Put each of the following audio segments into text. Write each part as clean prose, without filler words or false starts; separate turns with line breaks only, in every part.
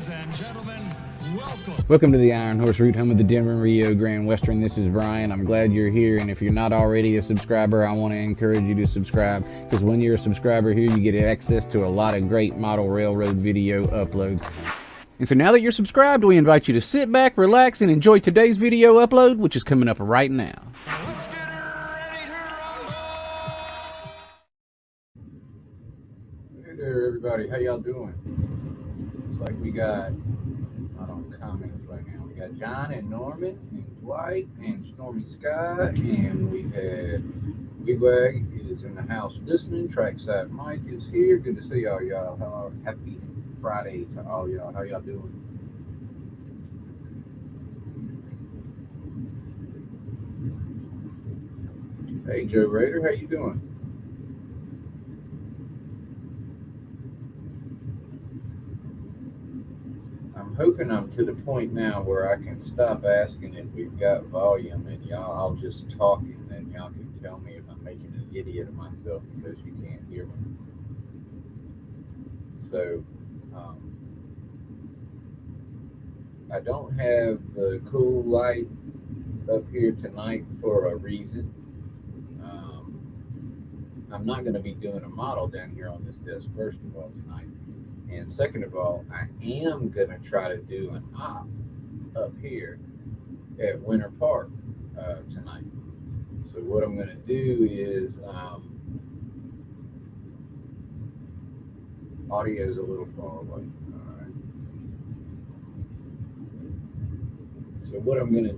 Ladies and gentlemen, welcome.
Welcome to the Iron Horse Route, home of the Denver and Rio Grande Western. This is Brian. I'm glad you're here, and if you're not already a subscriber, I want to encourage you to subscribe, because when you're a subscriber here, you get access to a lot of great model railroad video uploads. And so now that you're subscribed, we invite you to sit back, relax, and enjoy today's video upload, which is coming up right now.
Let's get ready to rumble.
Hey there, everybody. How y'all doing? Looks like we got, I don't know, comments right now. We got John and Norman and Dwight and Stormy Sky, and we had Wigwag is in the house listening. Trackside Mike is here. Good to see all y'all. Happy Friday to all y'all. How y'all doing? Hey Joe Raider, how you doing? I'm hoping I'm to the point now where I can stop asking if we've got volume, and y'all, I'll just talk, and then y'all can tell me if I'm making an idiot of myself because you can't hear me. So, I don't have the cool light up here tonight for a reason. I'm not going to be doing a model down here on this desk, first of all, tonight. And second of all, I am going to try to do an op up here at Winter Park tonight. So what I'm going to do is, audio is a little far away. All right. So what I'm going to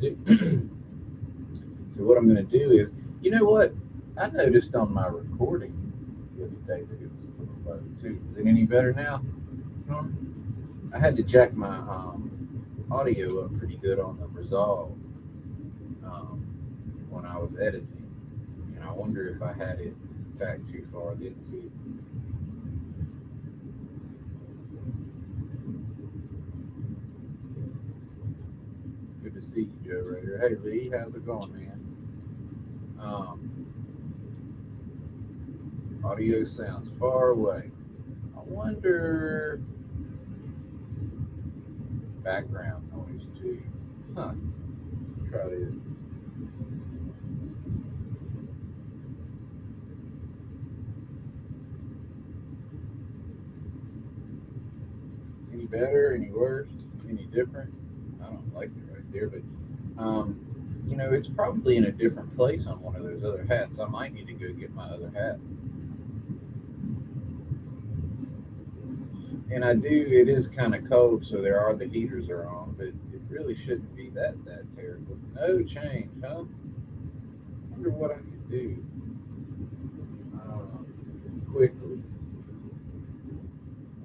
do is, you know what? I noticed on my recording the other day that it was a little low too. Is it any better now? I had to jack my audio up pretty good on the Resolve when I was editing, and I wonder if I had it back too far into. Good to see you, Joe Raider. Hey Lee, how's it going, man? Audio sounds far away. I wonder. Background noise too. Huh. Let's try this. Any better? Any worse? Any different? I don't like it right there, but you know, it's probably in a different place on one of those other hats. I might need to go get my other hat. And I do. It is kind of cold, so the heaters are on, but it really shouldn't be that terrible. No change, huh? Wonder what I could do quickly.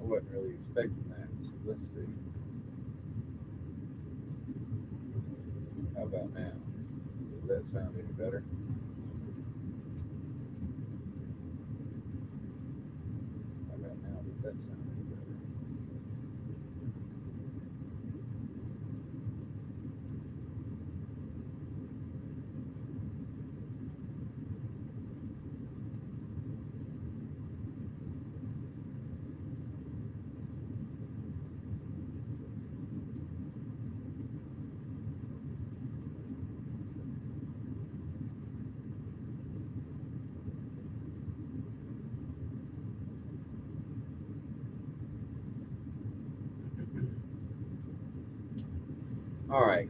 I wasn't really expecting that. So let's see. How about now? Does that sound any better? How about now? Does that sound any better? All right.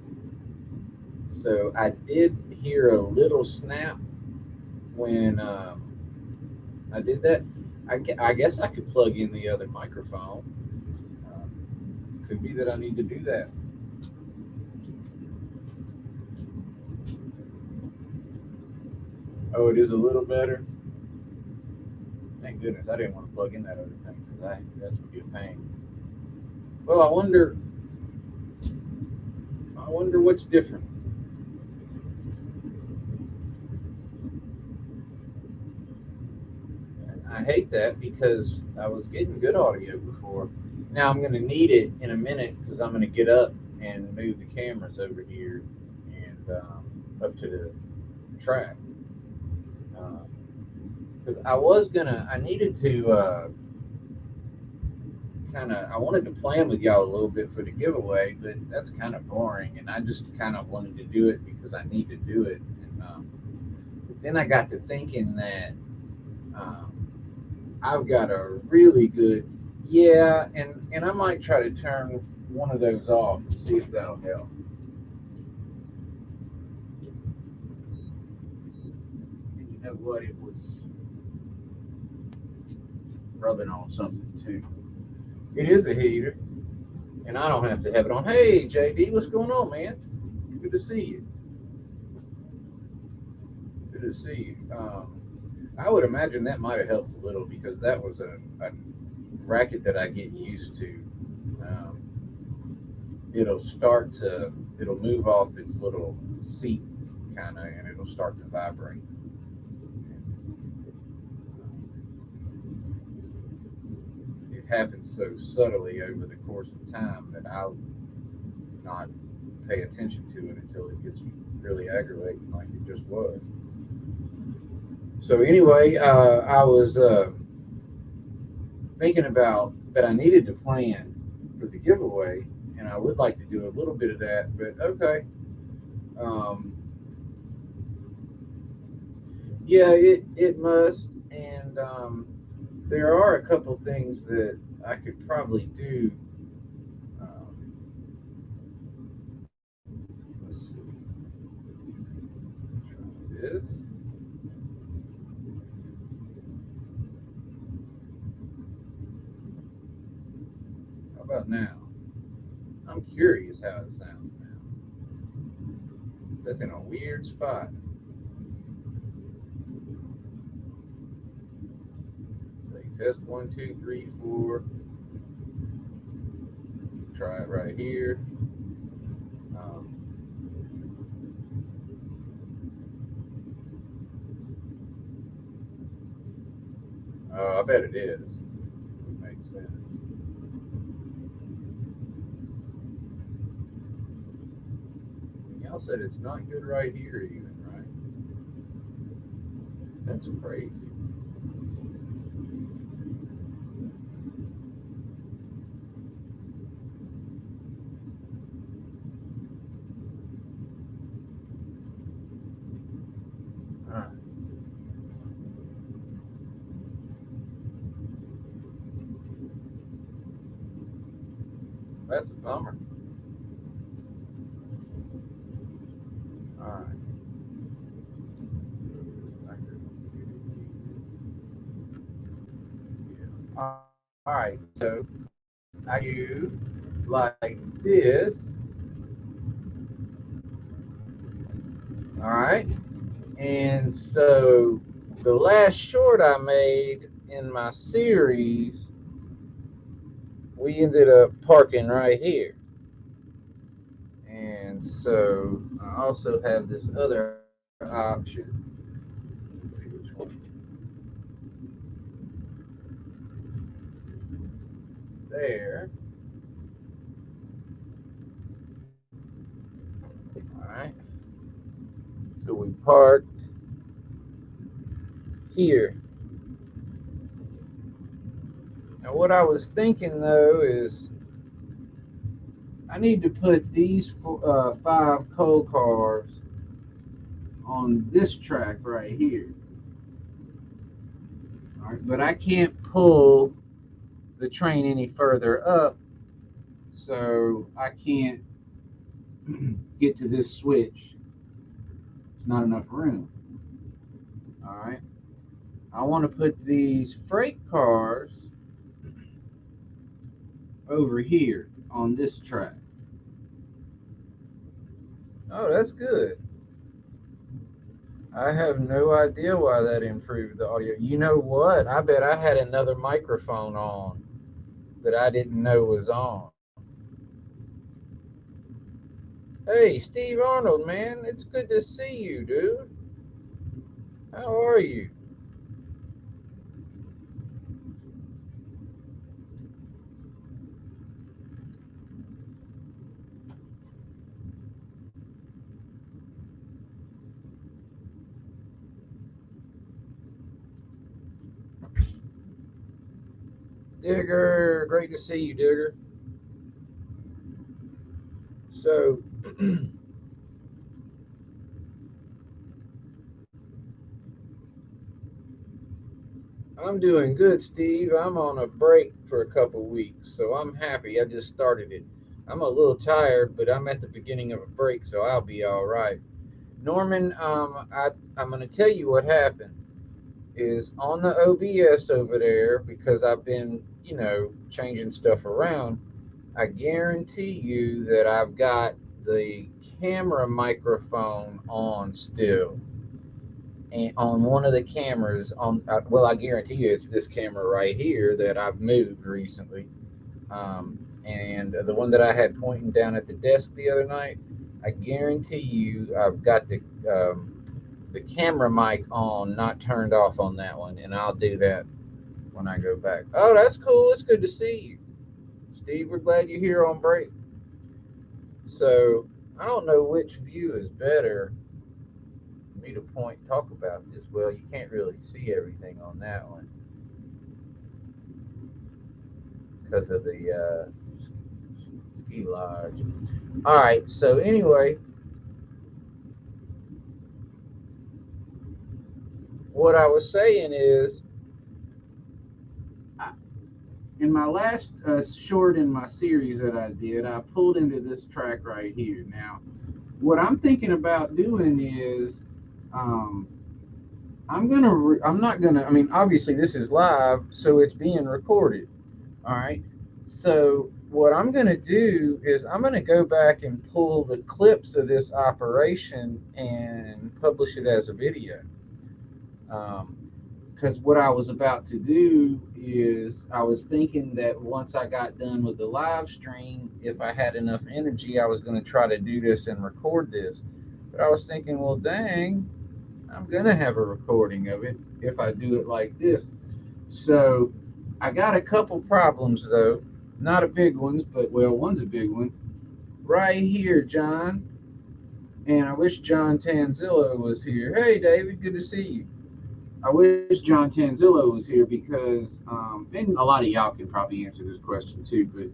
So I did hear a little snap when I did that. I guess I could plug in the other microphone. Could be that I need to do that. Oh, it is a little better. Thank goodness I didn't want to plug in that other thing, because that's would be a pain. Well, I wonder what's different. I hate that because I was getting good audio before. Now I'm going to need it in a minute because I'm going to get up and move the cameras over here and up to the track. Because I needed to I wanted to plan with y'all a little bit for the giveaway, but that's kind of boring, and I just kind of wanted to do it because I need to do it. And but then I got to thinking that um, I've got a really good, yeah, and I might try to turn one of those off and see if that'll help. And you know what? It was rubbing on something too. It is a heater, and I don't have to have it on. Hey, JD, what's going on, man? Good to see you. Good to see you. I would imagine that might have helped a little because that was a racket that I get used to. Um, it'll start to, it'll move off its little seat kind of, and it'll start to vibrate. It happens so subtly over the course of time that I'll not pay attention to it until it gets really aggravating, like it just was. So anyway, I was thinking about that I needed to plan for the giveaway, and I would like to do a little bit of that. But okay, um, yeah, it must, and there are a couple things that I could probably do. Um, let's see, try this. How about now? I'm curious how it sounds now. That's in a weird spot. Say test one, two, three, four. Try it right here. Um, I bet it is. It makes sense. Y'all said it's not good right here, even, right? That's crazy. All right, that's a bummer. All right. All right. So I do like this. All right. And so the last short I made in my series, we ended up parking right here. And so I also have this other option. Let's see which one. There. All right. So we parked here. Now what I was thinking though is I need to put these five coal cars on this track right here. All right, but I can't pull the train any further up, so I can't get to this switch. It's not enough room. All right. I want to put these freight cars over here on this track. Oh, that's good. I have no idea why that improved the audio. You know what? I bet I had another microphone on that I didn't know was on. Hey, Steve Arnold, man, it's good to see you, dude. How are you? Digger, great to see you, Digger. So, I'm doing good, Steve. I'm on a break for a couple weeks, so I'm happy. I just started it. I'm a little tired, but I'm at the beginning of a break, so I'll be all right. Norman, I'm going to tell you what happened. Is on the OBS over there because I've been, changing stuff around. I guarantee you that I've got the camera microphone on still, and on one of the cameras well, I guarantee you it's this camera right here that I've moved recently, and the one that I had pointing down at the desk the other night. I guarantee you I've got the camera mic on, not turned off on that one, and I'll do that when I go back. Oh, that's cool. It's good to see you, Steve. We're glad you're here on break. So I don't know which view is better for me to talk about this. Well, you can't really see everything on that one because of the ski lodge. All right. So anyway, what I was saying is, in my last short in my series that I did, I pulled into this track right here. Now, what I'm thinking about doing is, um, I'm not gonna. I mean, obviously this is live, so it's being recorded. All right. So what I'm gonna do is I'm gonna go back and pull the clips of this operation and publish it as a video. Because what I was about to do is I was thinking that once I got done with the live stream, if I had enough energy, I was going to try to do this and record this. But I was thinking, well, dang, I'm going to have a recording of it if I do it like this. So I got a couple problems, though. Not a big ones, but, well, one's a big one. Right here, John. And I wish John Tanzillo was here. Hey, David, good to see you. I wish John Tanzillo was here because, and a lot of y'all can probably answer this question too, but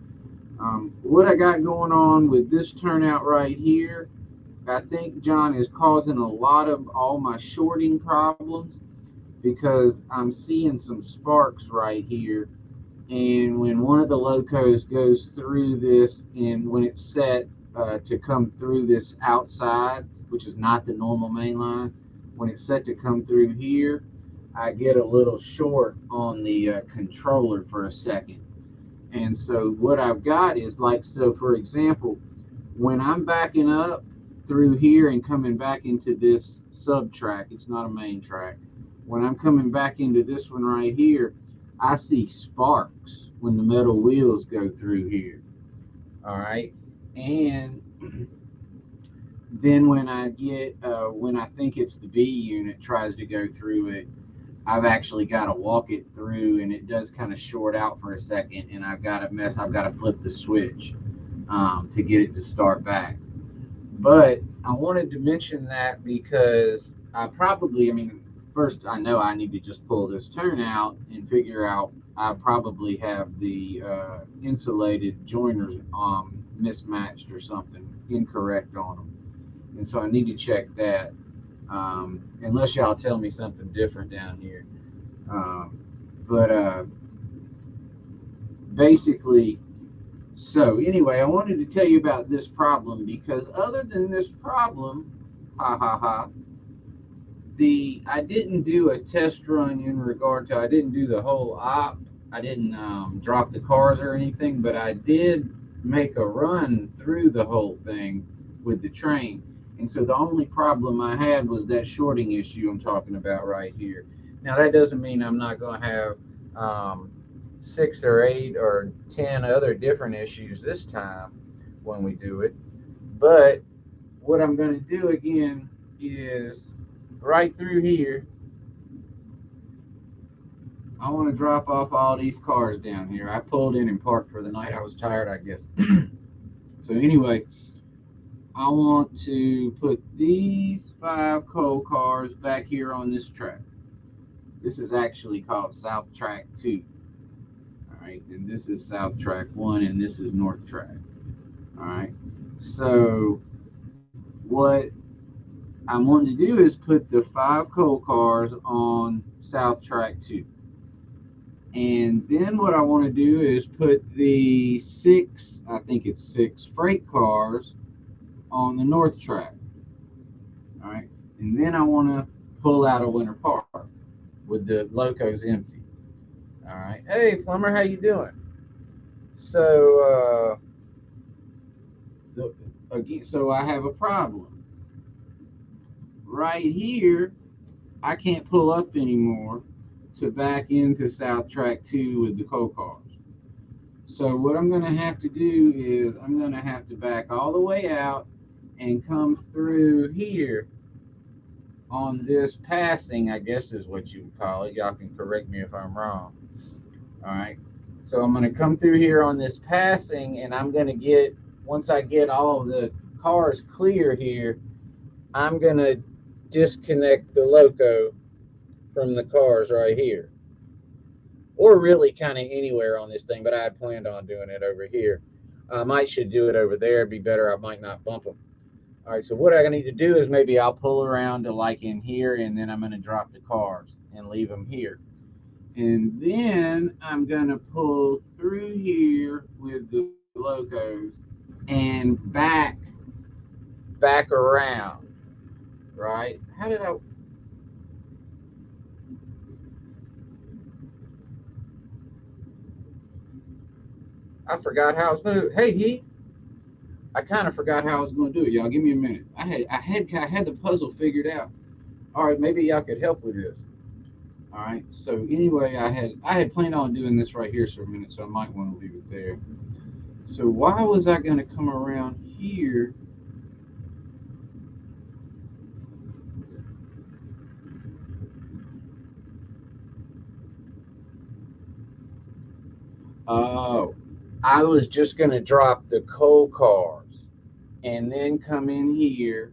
what I got going on with this turnout right here, I think John is causing a lot of all my shorting problems because I'm seeing some sparks right here. And when one of the locos goes through this, and when it's set to come through this outside, which is not the normal main line, when it's set to come through here, I get a little short on the controller for a second. And so what I've got is like, so for example, when I'm backing up through here and coming back into this sub track, it's not a main track. When I'm coming back into this one right here, I see sparks when the metal wheels go through here. All right. And then when I get, when I think it's the B unit tries to go through it, I've actually got to walk it through, and it does kind of short out for a second, and I've got to flip the switch to get it to start back. But I wanted to mention that because I mean, first I know I need to just pull this turnout and figure out I probably have the insulated joiners mismatched or something incorrect on them, and so I need to check that. Unless y'all tell me something different down here. But basically, so anyway, I wanted to tell you about this problem because other than this problem, I didn't do a test run in regard to, I didn't do the whole op. I didn't drop the cars or anything, but I did make a run through the whole thing with the train. And so the only problem I had was that shorting issue I'm talking about right here. Now, that doesn't mean I'm not going to have 6 or 8 or 10 other different issues this time when we do it. But what I'm going to do again is right through here, I want to drop off all these cars down here. I pulled in and parked for the night. I was tired, I guess. So anyway, I want to put these 5 coal cars back here on this track. This is actually called South Track 2. All right? And this is South Track 1, and this is North Track, all right? So what I'm wanting to do is put the 5 coal cars on South Track 2. And then what I want to do is put the 6, I think it's 6 freight cars on the North Track, all right? And then I want to pull out a Winter Park with the locos empty, all right? Hey, Plumber, how you doing? So, again, so I have a problem. Right here, I can't pull up anymore to back into South Track 2 with the coal cars. So what I'm going to have to do is I'm going to have to back all the way out and come through here on this passing, I guess is what you would call it. Y'all can correct me if I'm wrong. All right. So I'm going to come through here on this passing, and I'm going to get, once I get all of the cars clear here, I'm going to disconnect the loco from the cars right here. Or really kind of anywhere on this thing, but I had planned on doing it over here. I might should do it over there. It'd be better. I might not bump them. All right, so what I need to do is maybe I'll pull around to like in here, and then I'm going to drop the cars and leave them here. And then I'm going to pull through here with the locos and back around, right? How did I forgot how I was going to do it. Hey, Heath, I kind of forgot how I was going to do it. Y'all, give me a minute. I had the puzzle figured out. All right, maybe y'all could help with this. All right. So anyway, I had planned on doing this right here for a minute, so I might want to leave it there. So why was I going to come around here? Oh, I was just going to drop the coal cars and then come in here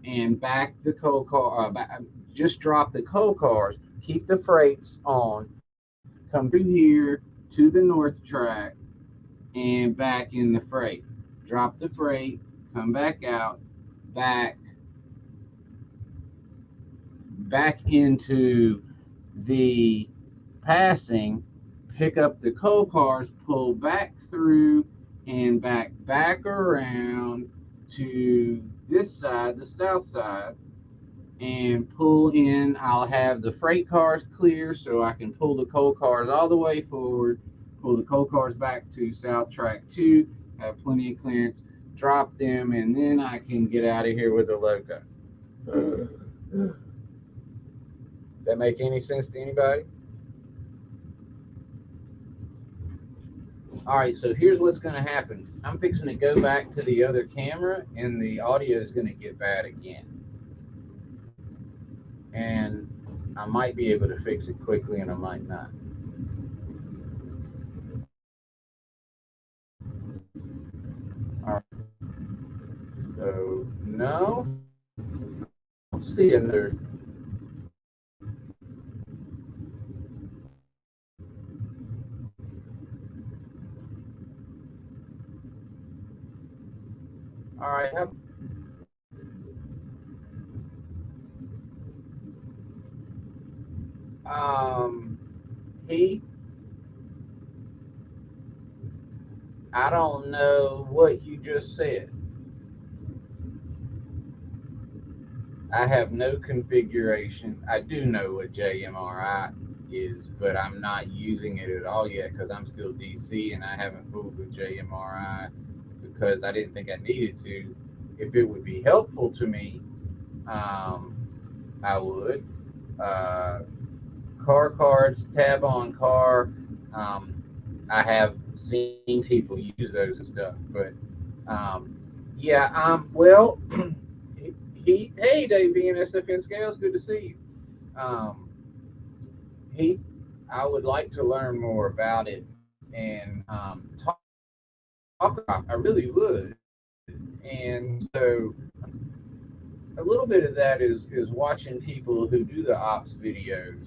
and back the coal car. Just drop the coal cars, keep the freights on, come through here to the north track, and back in the freight. Drop the freight, come back out, back into the passing, pick up the coal cars, pull back through and back around to this side, the south side, and pull in. I'll have the freight cars clear so I can pull the coal cars all the way forward, pull the coal cars back to South Track 2, have plenty of clearance, drop them, and then I can get out of here with the loco. That make any sense to anybody? All right, so here's what's going to happen. I'm fixing to go back to the other camera, and the audio is going to get bad again. And I might be able to fix it quickly, and I might not. All right, so no, I don't see another. All right, um, he, I don't know what you just said. I have no configuration. I do know what JMRI is, but I'm not using it at all yet because I'm still DC and I haven't fooled with JMRI because I didn't think I needed to. If it would be helpful to me, I would. Uh, car cards, tab on car. Um, I have seen people use those and stuff, but um, yeah. Well, hey, Dave, BNSFN Scales, good to see you. He, I would like to learn more about it and talk about. I really would. And so a little bit of that is watching people who do the ops videos.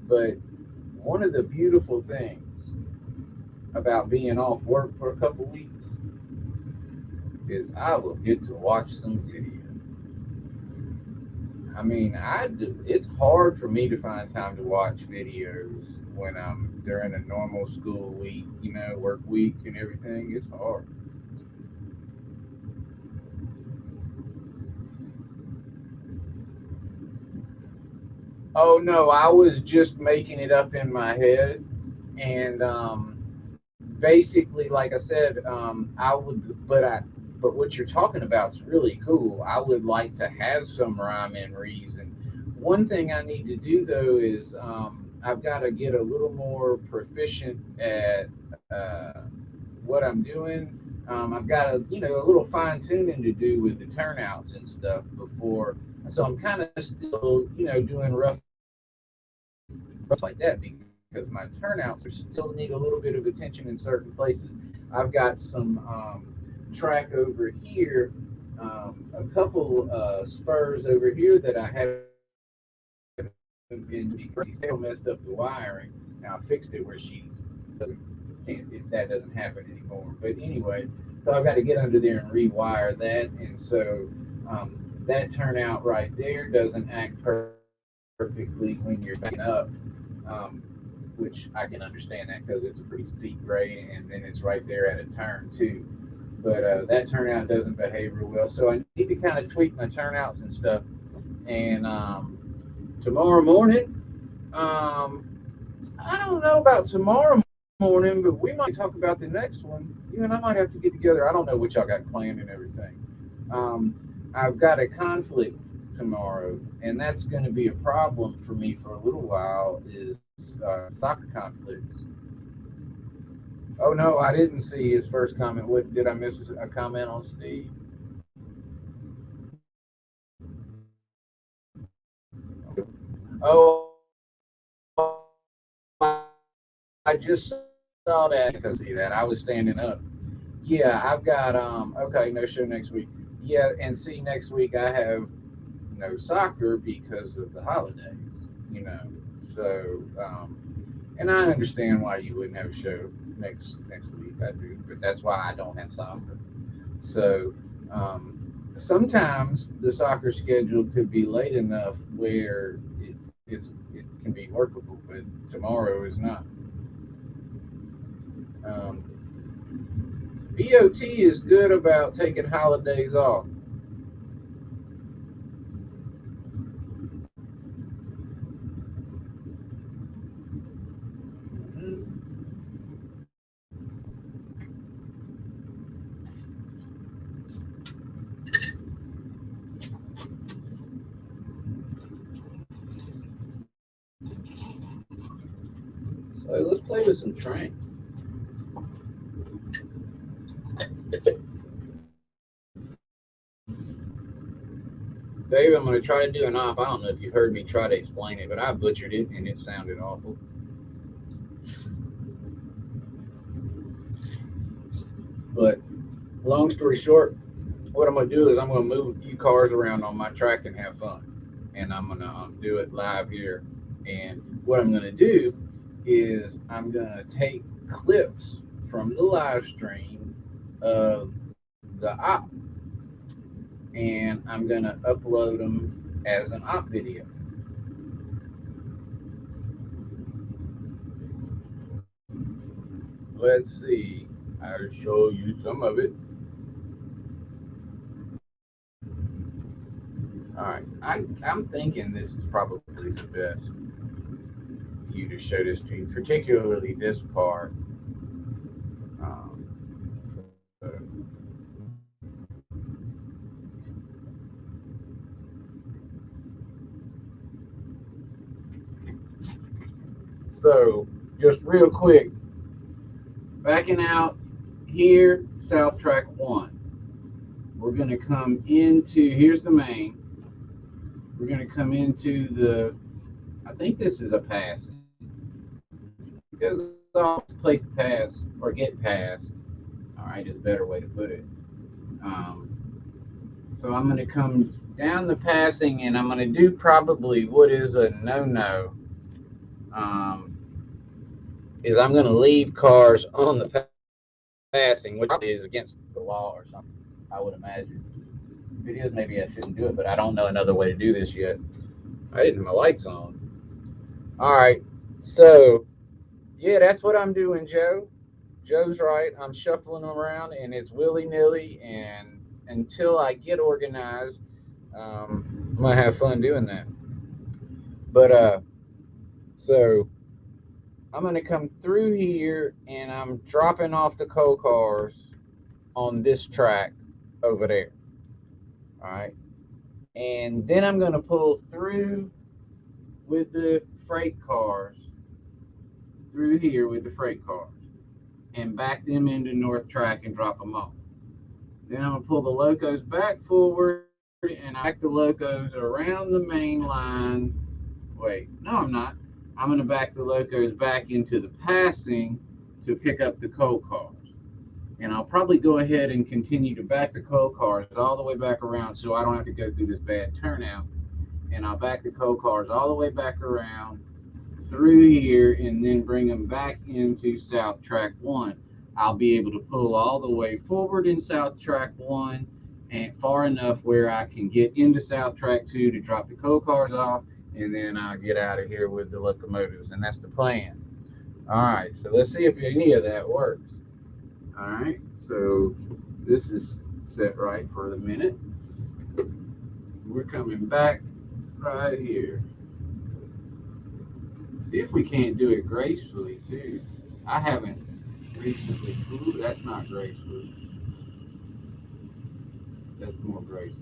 But one of the beautiful things about being off work for a couple weeks is I will get to watch some video. I mean, it's hard for me to find time to watch videos when I'm during a normal school week, work week and everything. It's hard. Oh no, I was just making it up in my head, and basically, like I said, I would, but what you're talking about is really cool. I would like to have some rhyme and reason. One thing I need to do though is I've got to get a little more proficient at what I'm doing. I've got a little fine tuning to do with the turnouts and stuff before. So I'm kind of still, doing rough like that because my turnouts are still need a little bit of attention in certain places. I've got some track over here, a couple spurs over here that I haven't been because she's still messed up the wiring. Now I fixed it where she doesn't can't that doesn't happen anymore. But anyway, so I've got to get under there and rewire that, and so that turnout right there doesn't act perfectly when you're backing up. Um, which I can understand that because it's a pretty steep grade, and then it's right there at a turn too. But that turnout doesn't behave real well, so I need to kind of tweak my turnouts and stuff. And tomorrow morning, um, I don't know about tomorrow morning, but we might talk about the next one. You and I might have to get together. I don't know what y'all got planned and everything. I've got a conflict tomorrow, and that's going to be a problem for me for a little while. Is soccer conflicts. Oh no, I didn't see his first comment. What did I miss? A comment on Steve? Oh, I just saw that. I can see that. I was standing up. Yeah, I've got okay, no show next week. Yeah, and see next week I have no soccer because of the holidays, you know. So and I understand why you wouldn't have a show next week. I do, but that's why I don't have soccer. So sometimes the soccer schedule could be late enough where it can be workable, but tomorrow is not. BOT is good about taking holidays off. So let's play with some train. Dave, I'm going to try to do an op. I don't know if you heard me try to explain it, but I butchered it and it sounded awful. But long story short, what I'm going to do is I'm going to move a few cars around on my track and have fun. And I'm going to do it live here. And what I'm going to do is I'm going to take clips from the live stream of the op, and I'm going to upload them as an op video. Let's see. I'll show you some of it. All right. I'm thinking this is probably the best view to show this to you, particularly this part. So, so just real quick, backing out here, South Track 1. We're going to come into, here's the main. We're going to come into I think this is a pass. Because all place to pass or get passed. All right, is a better way to put it. Um, so I'm going to come down the passing and I'm going to do probably what is a no-no. Um, is I'm going to leave cars on the passing, which probably is against the law or something, I would imagine. If it is, maybe I shouldn't do it, but I don't know another way to do this yet. I didn't have my lights on. All right, so yeah, that's what I'm doing, Joe. Joe's right. I'm shuffling around, and it's willy nilly, and until I get organized, I'm gonna have fun doing that. But so I'm gonna come through here, and I'm dropping off the coal cars on this track over there. All right, and then I'm gonna pull through with the freight cars through here with the freight cars and back them into North Track and drop them off. Then I'm gonna pull the locos back forward and I back the locos around the main line. Wait, no, I'm not. I'm gonna back the locos back into the passing to pick up the coal cars. And I'll probably go ahead and continue to back the coal cars all the way back around so I don't have to go through this bad turnout. And I'll back the coal cars all the way back around through here and then bring them back into South Track 1. I'll be able to pull all the way forward in South Track 1 and far enough where I can get into South Track 2 to drop the coal cars off, and then I'll get out of here with the locomotives. And that's the plan. All right, so let's see if any of that works. All right, so this is set right for the minute. We're coming back right here. See if we can't do it gracefully too. I haven't recently. Ooh, that's not graceful. That's more graceful.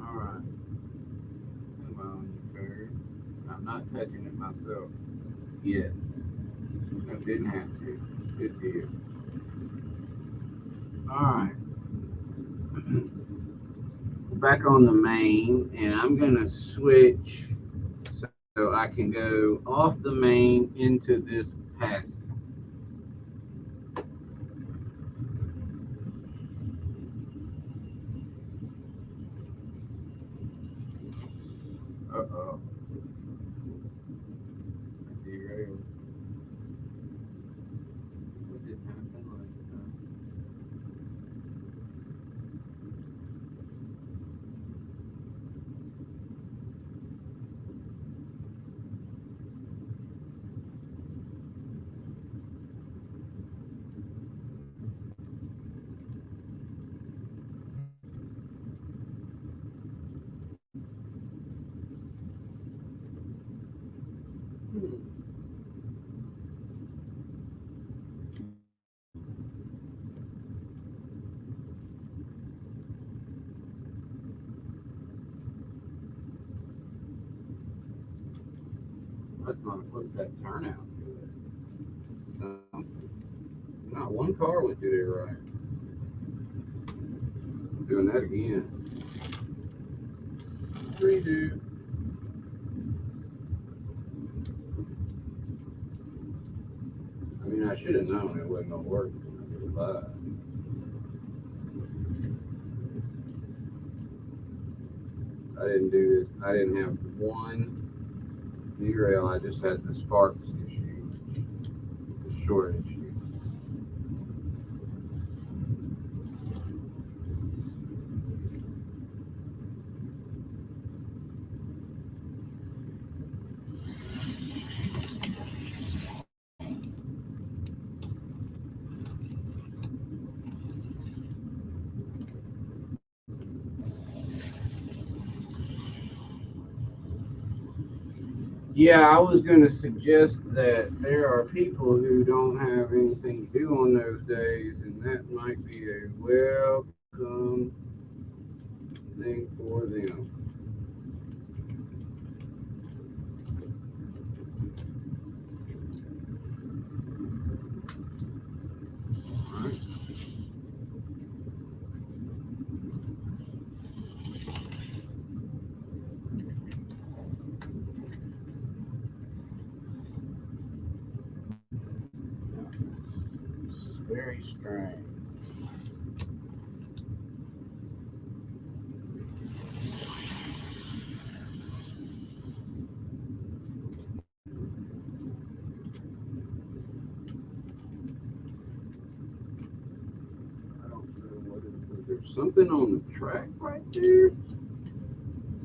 All right. Come on, you bird. I'm not touching it myself yet. I didn't have to. Good deal. All right. Back on the main, and I'm gonna switch so I can go off the main into this passage. Uh oh. Derailed. What just happened? I just want to put that turnout to it. Not one car went through there right. Doing that again. Redo. I mean, I should have known it wasn't gonna work when I did it live. I didn't do this. I didn't have one derail. I just had the sparks issue, the short issue. Yeah, I was going to suggest that there are people who don't have anything to do on those days, and that might be a welcome thing for them. All right. Very strange. I don't know what it was. There's something on the track right there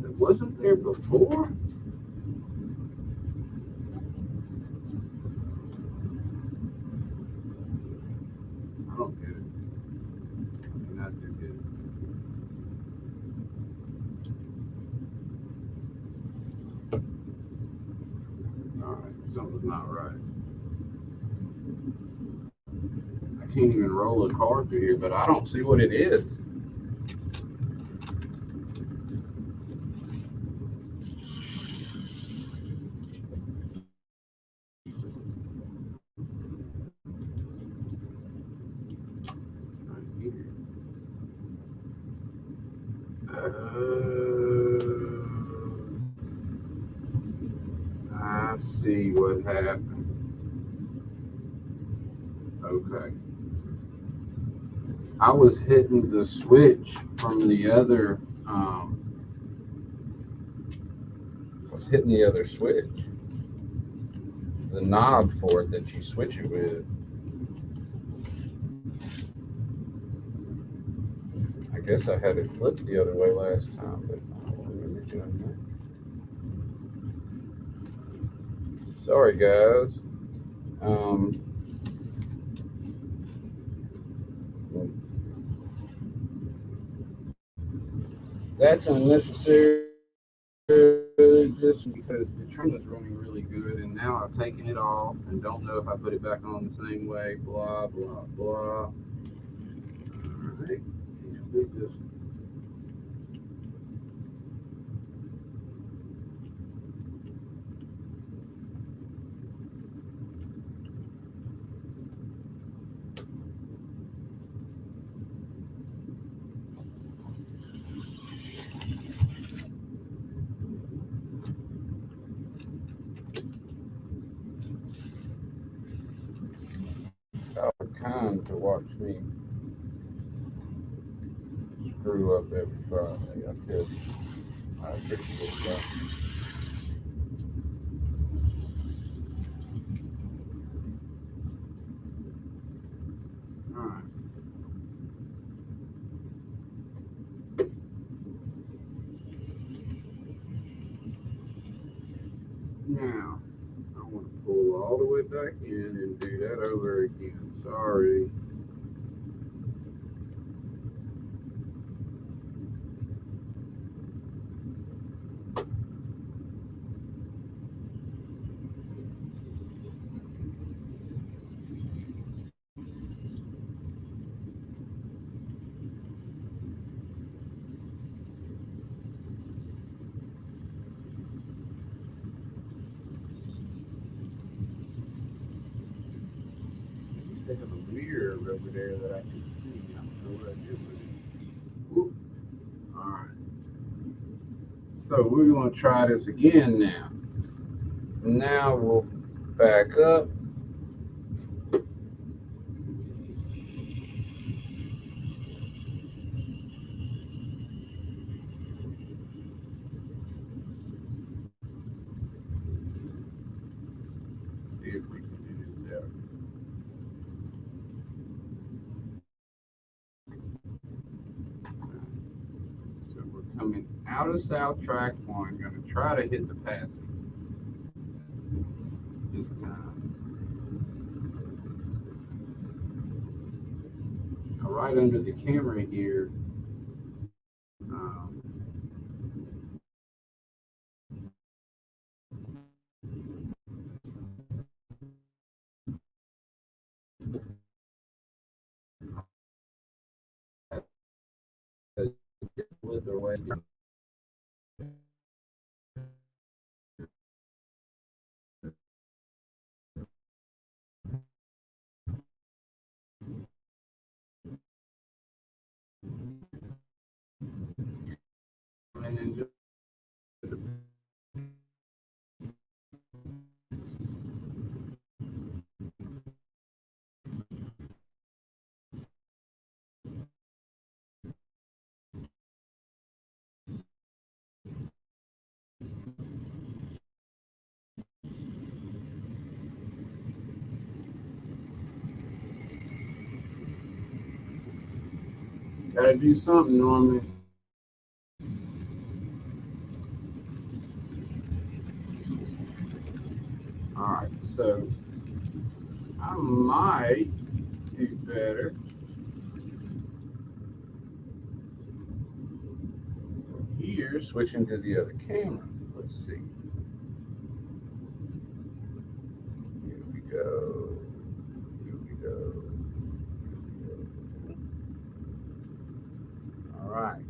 that wasn't there before. I don't get it. I mean, I do get it. Alright, something's not right. I can't even roll a car through here, but I don't see what it is. Right here. I see what happened. Okay. I was hitting the switch from the other, I was hitting the other switch. The knob for it that you switch it with. I guess I had it flipped the other way last time, but I don't remember doing that. Sorry, guys. Um, that's unnecessary just because the train was running really good, and now I've taken it off and don't know if I put it back on the same way. Blah blah blah. All right, and we just kind to watch me screw up every Friday. I tell you, I appreciate that. All right, now I want to pull all the way back in and do that over again. Sorry. Used to have a mirror over there that I could see. I don't know what I did with it. Whoop. All right. So we're going to try this again now. Now we'll back up. See if we can do this better. So we're coming out of South Track 1. Going to try to hit the passing this time. Now, right under the camera here, um, with or way. And then just Gotta do something, Norman. Alright, so I might do better here, switching to the other camera. Let's see. Here we go. Here we go. Alright.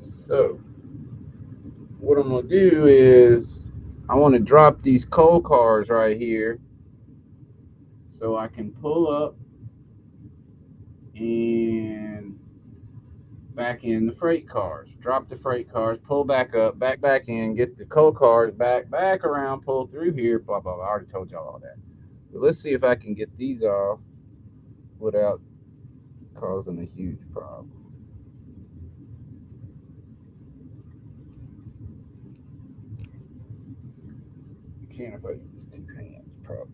So what I'm gonna do is I want to drop these coal cars right here so I can pull up and back in the freight cars. Drop the freight cars, pull back up, back in, get the coal cars back around, pull through here, blah blah blah. I already told y'all all that. So let's see if I can get these off without causing a huge problem. You can't if I use two hands, probably.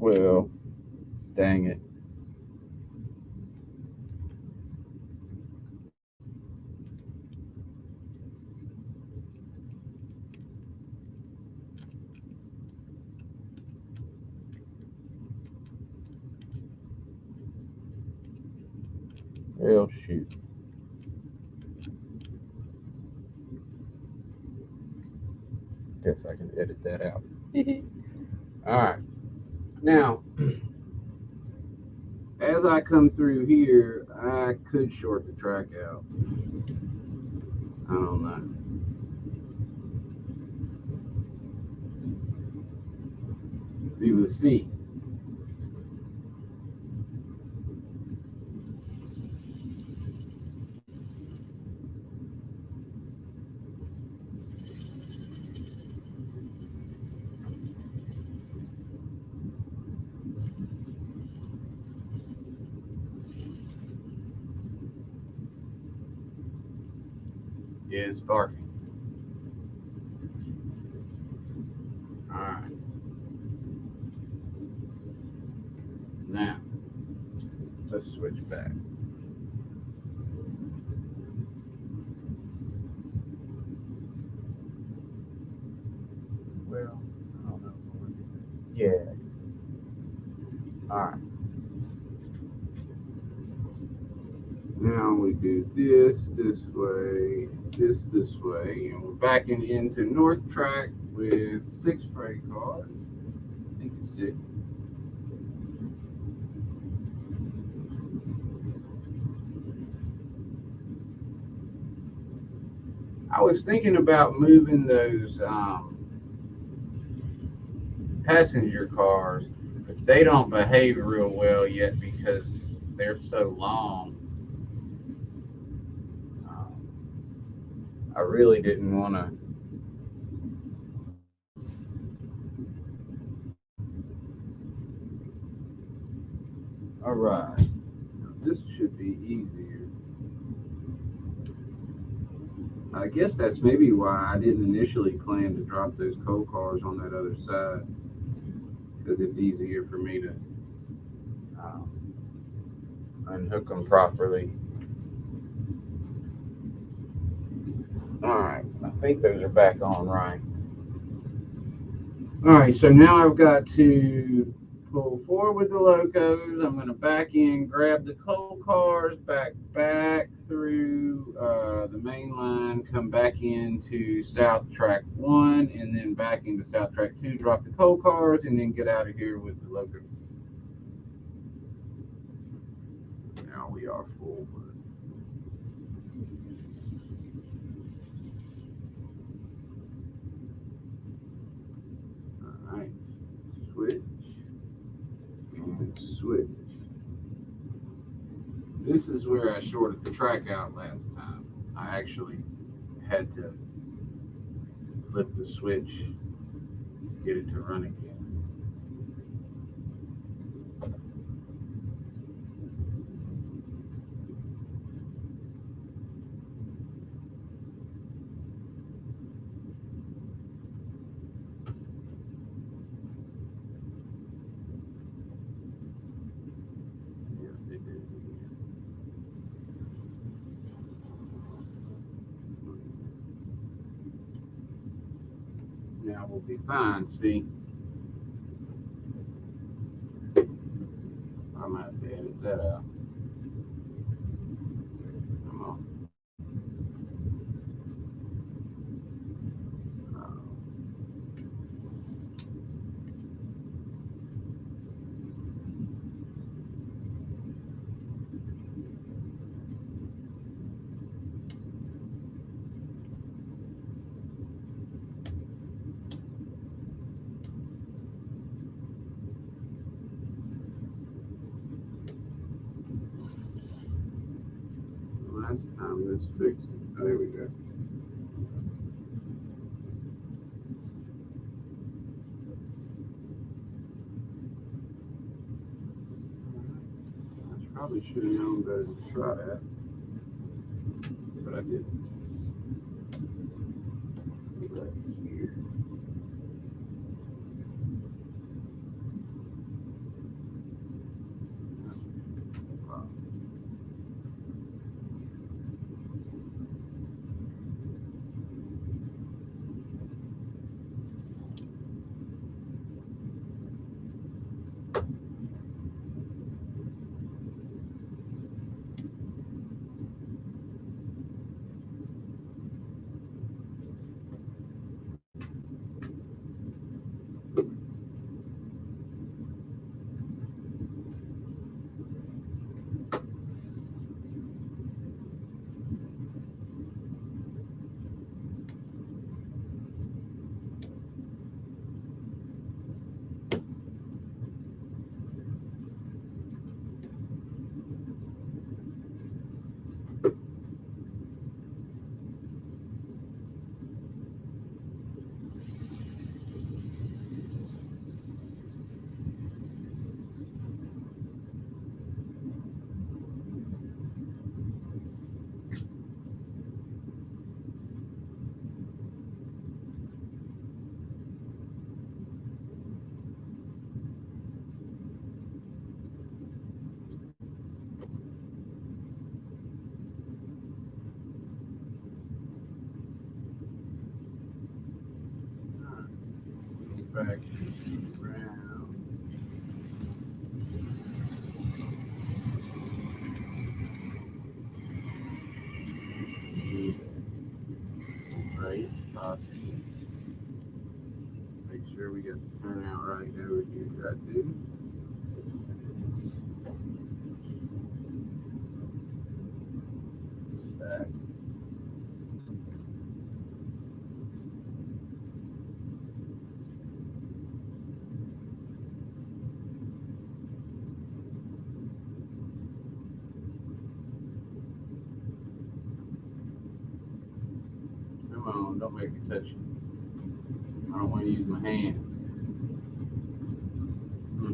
Well, dang it. Well, shoot. Guess I can edit that out. All right. Now, as I come through here, I could short the track out. I don't know. We will see. Yeah, it's barking. All right. Now, let's switch back. Well, I don't know. Yeah. All right. Now we do this way, this way, and we're backing into North Track with 6 freight cars. I think it's 6. I was thinking about moving those passenger cars, but they don't behave real well yet because they're so long. Um, I really didn't want to. All right, this should be easier. I guess that's maybe why I didn't initially plan to drop those coal cars on that other side, because it's easier for me to um, unhook them properly. All right, I think those are back on right. All right, so now I've got to pull forward with the locos. I'm going to back in, grab the coal cars, back through the main line, come back into South Track 1, and then back into South Track 2, drop the coal cars, and then get out of here with the locos. Now we are forward. All right, switch and switch. This is where I shorted the track out last time. I actually had to flip the switch, get it to run again. Yeah, they did it again. Now we'll be fine. See, I'm gonna have to edit that out. Come on. Last time this fixed it. Oh, there we go. I probably should have known better to try that, but I didn't. Right here. Back around. Right, possibly. Make sure we get the turnout right over here. I do. Back. Come on, don't make me touch it. I don't want to use my hands. Hmm.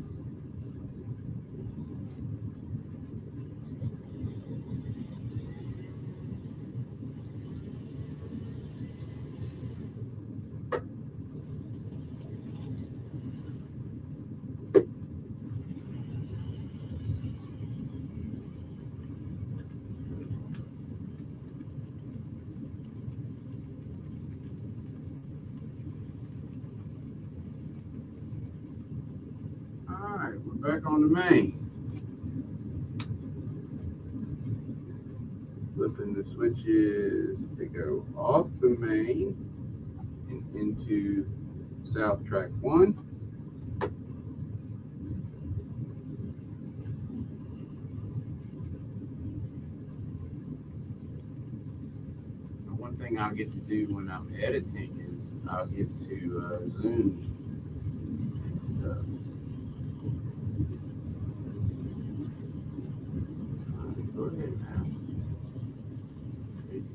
Alright, we're back on the main. Flipping the switches to go off the main and into south track 1. One thing I'll get to do when I'm editing is I'll get to zoom and stuff. Go ahead now. There you go.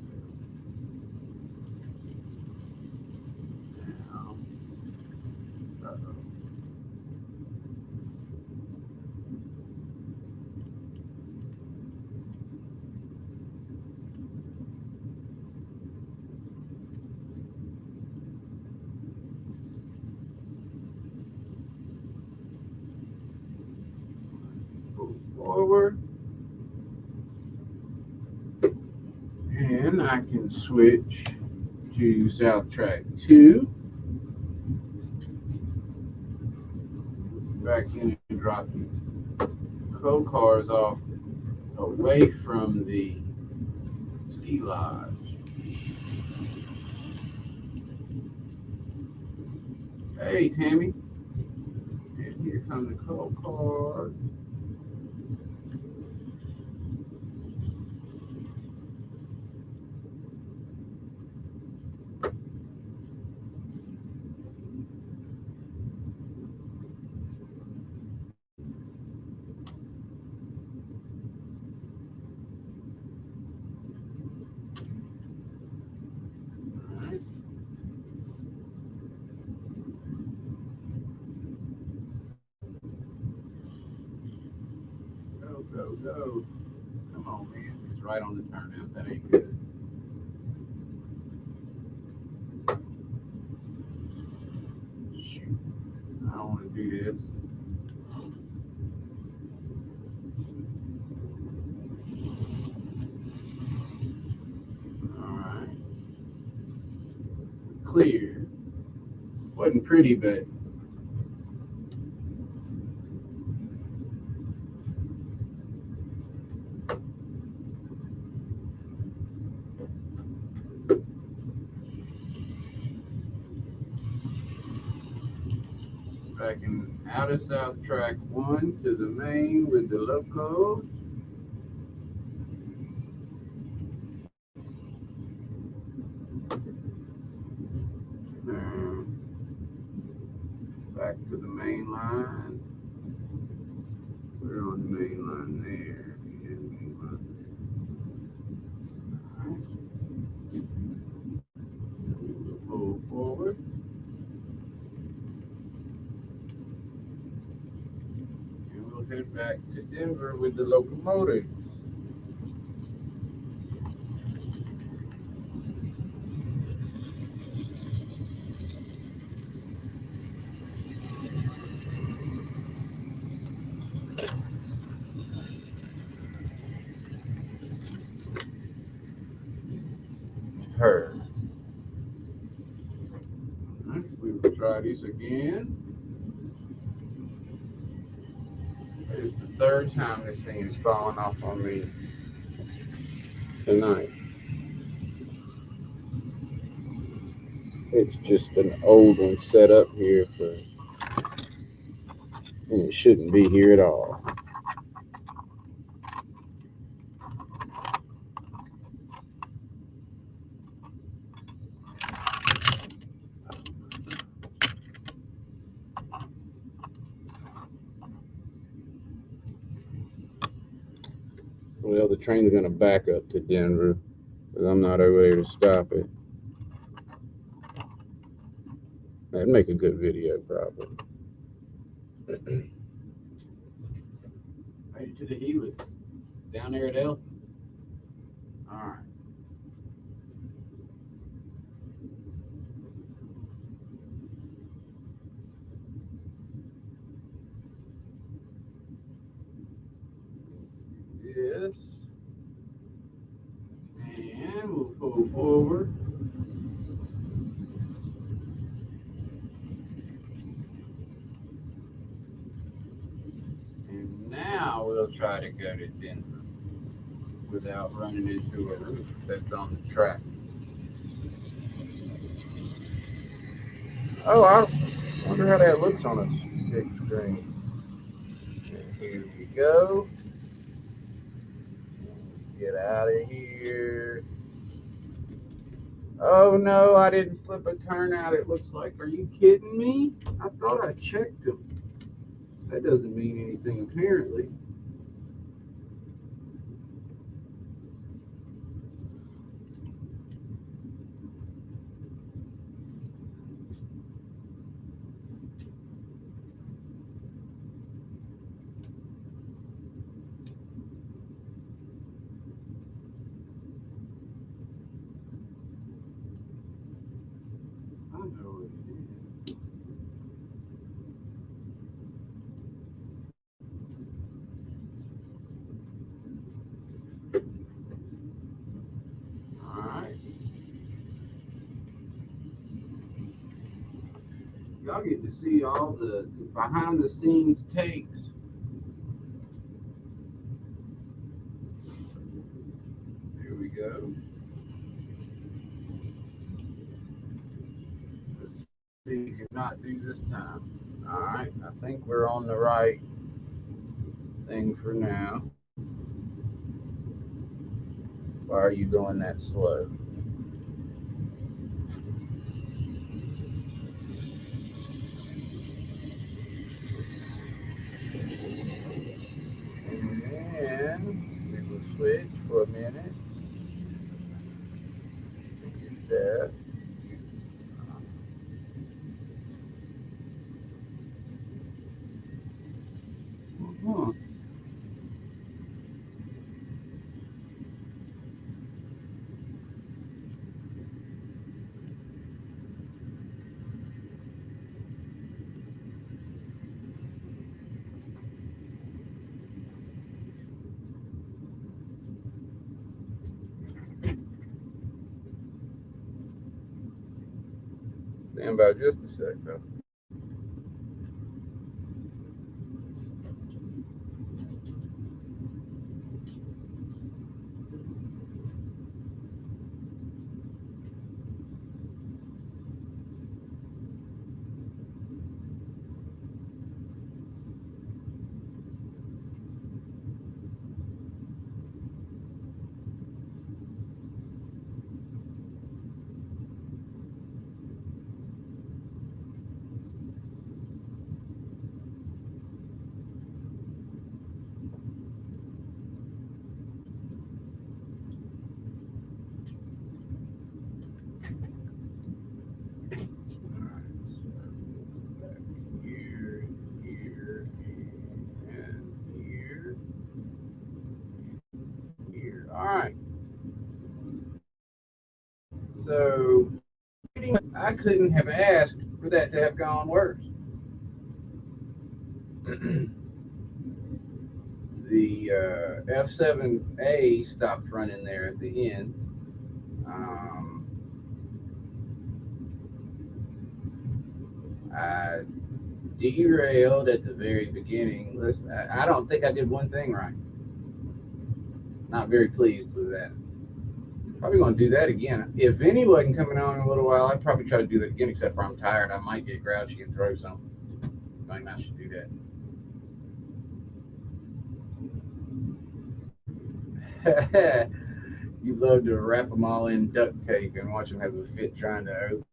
I can switch to South Track 2. Back in and drop these coal cars off away from the ski lodge. Hey, Tammy. And here come the coal cars. Go, go, go. Come on, man. It's right on the turnout. That ain't good. Shoot. I don't want to do this. Alright. Clear. Wasn't pretty, but backing out of South Track 1 to the main with the locos. Back to the main line. We're on the main line there. And main line there. We'll pull forward. And we'll head back to Denver with the locomotive. Her. We will try this again. It's the third time this thing is falling off on me tonight. It's just an old one set up here for, and it shouldn't be here at all. Well, the train's going to back up to Denver, but I'm not over there to stop it. That'd make a good video, probably. Right to the helix. Down there at Elf. Alright. Yes. And we'll pull forward. And now we'll try to go to Denver without running into a roof that's on the track. Oh, I wonder how that looks on a big screen. And here we go. Get out of here. Oh no, I didn't flip a turnout, it looks like. Are you kidding me? I thought I checked them. That doesn't mean anything apparently. I know what it is. y'all get to see all the behind the scenes takes. Here we go. Let's see if we can not do this time. All right, I think we're on the right thing for now. Why are you going that slow? And then we will switch for a minute. Do that. Uh-huh. Stand by just a sec, though. Here, here, and here, here. All right. So I couldn't have asked for that to have gone worse. The F7A stopped running there at the end. Um, I derailed at the very beginning. Listen, I don't think I did one thing right. Not very pleased with that. Probably going to do that again. If Vinny wasn't coming on in a little while, I'd probably try to do that again, except for I'm tired. I might get grouchy and throw something. I think I should do that. You love to wrap them all in duct tape and watch them have a fit trying to open.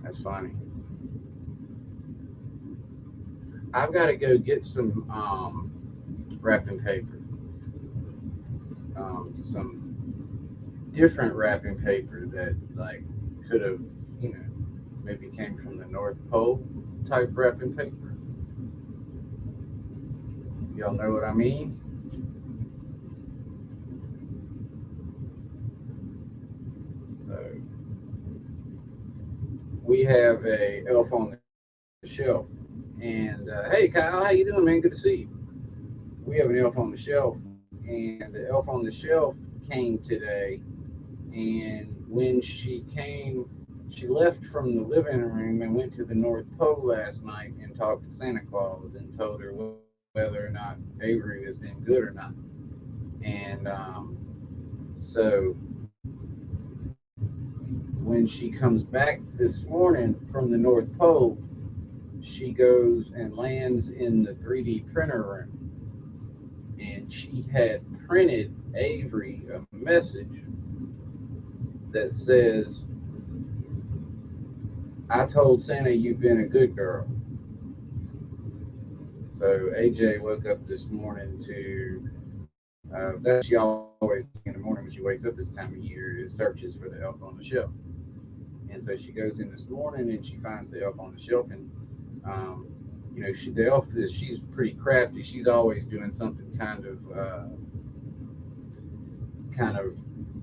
That's funny. I've got to go get some wrapping paper, some different wrapping paper that like could have, you know, maybe came from the North Pole type wrapping paper. Y'all know what I mean? So we have a elf on the shelf, and hey Kyle, how you doing, man? Good to see you. We have an elf on the shelf, and the elf on the shelf came today. And when she came, she left from the living room and went to the North Pole last night and talked to Santa Claus and told her whether or not Avery has been good or not. And so when she comes back this morning from the North Pole, she goes and lands in the 3D printer room. And she had printed Avery a message that says, I told Santa you've been a good girl. So AJ woke up this morning to that's she always in the morning when she wakes up this time of year is searches for the elf on the shelf. And so she goes in this morning and she finds the elf on the shelf and um, the elf is she's pretty crafty. She's always doing something kind of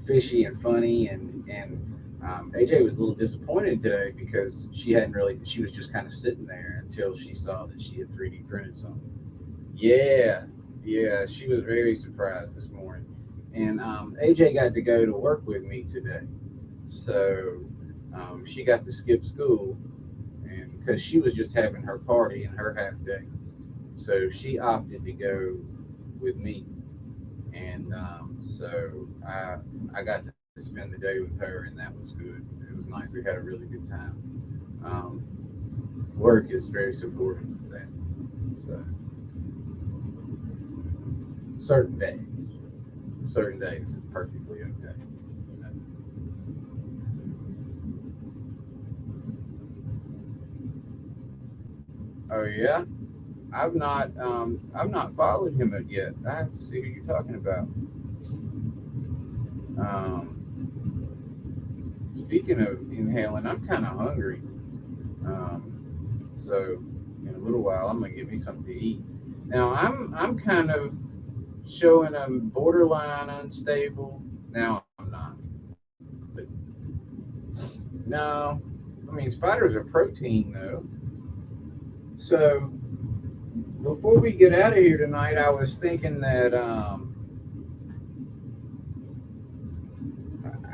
fishy and funny and AJ was a little disappointed today because she was just kind of sitting there until she saw that she had 3D printed something. Yeah, yeah, she was very surprised this morning. And AJ got to go to work with me today. So she got to skip school, and because she was just having her party and her half day, so she opted to go with me, and so I got to spend the day with her, and that was good. It was nice. We had a really good time. Um, Work is very supportive of that. So certain days, certain days is perfectly okay. Oh yeah, I've not followed him yet. I have to see who you're talking about. Um, Speaking of inhaling, I'm kind of hungry. So in a little while, I'm gonna get me something to eat. Now I'm kind of showing I'm borderline unstable. Now I'm not, but no. I mean, spiders are protein though. So before we get out of here tonight, I was thinking that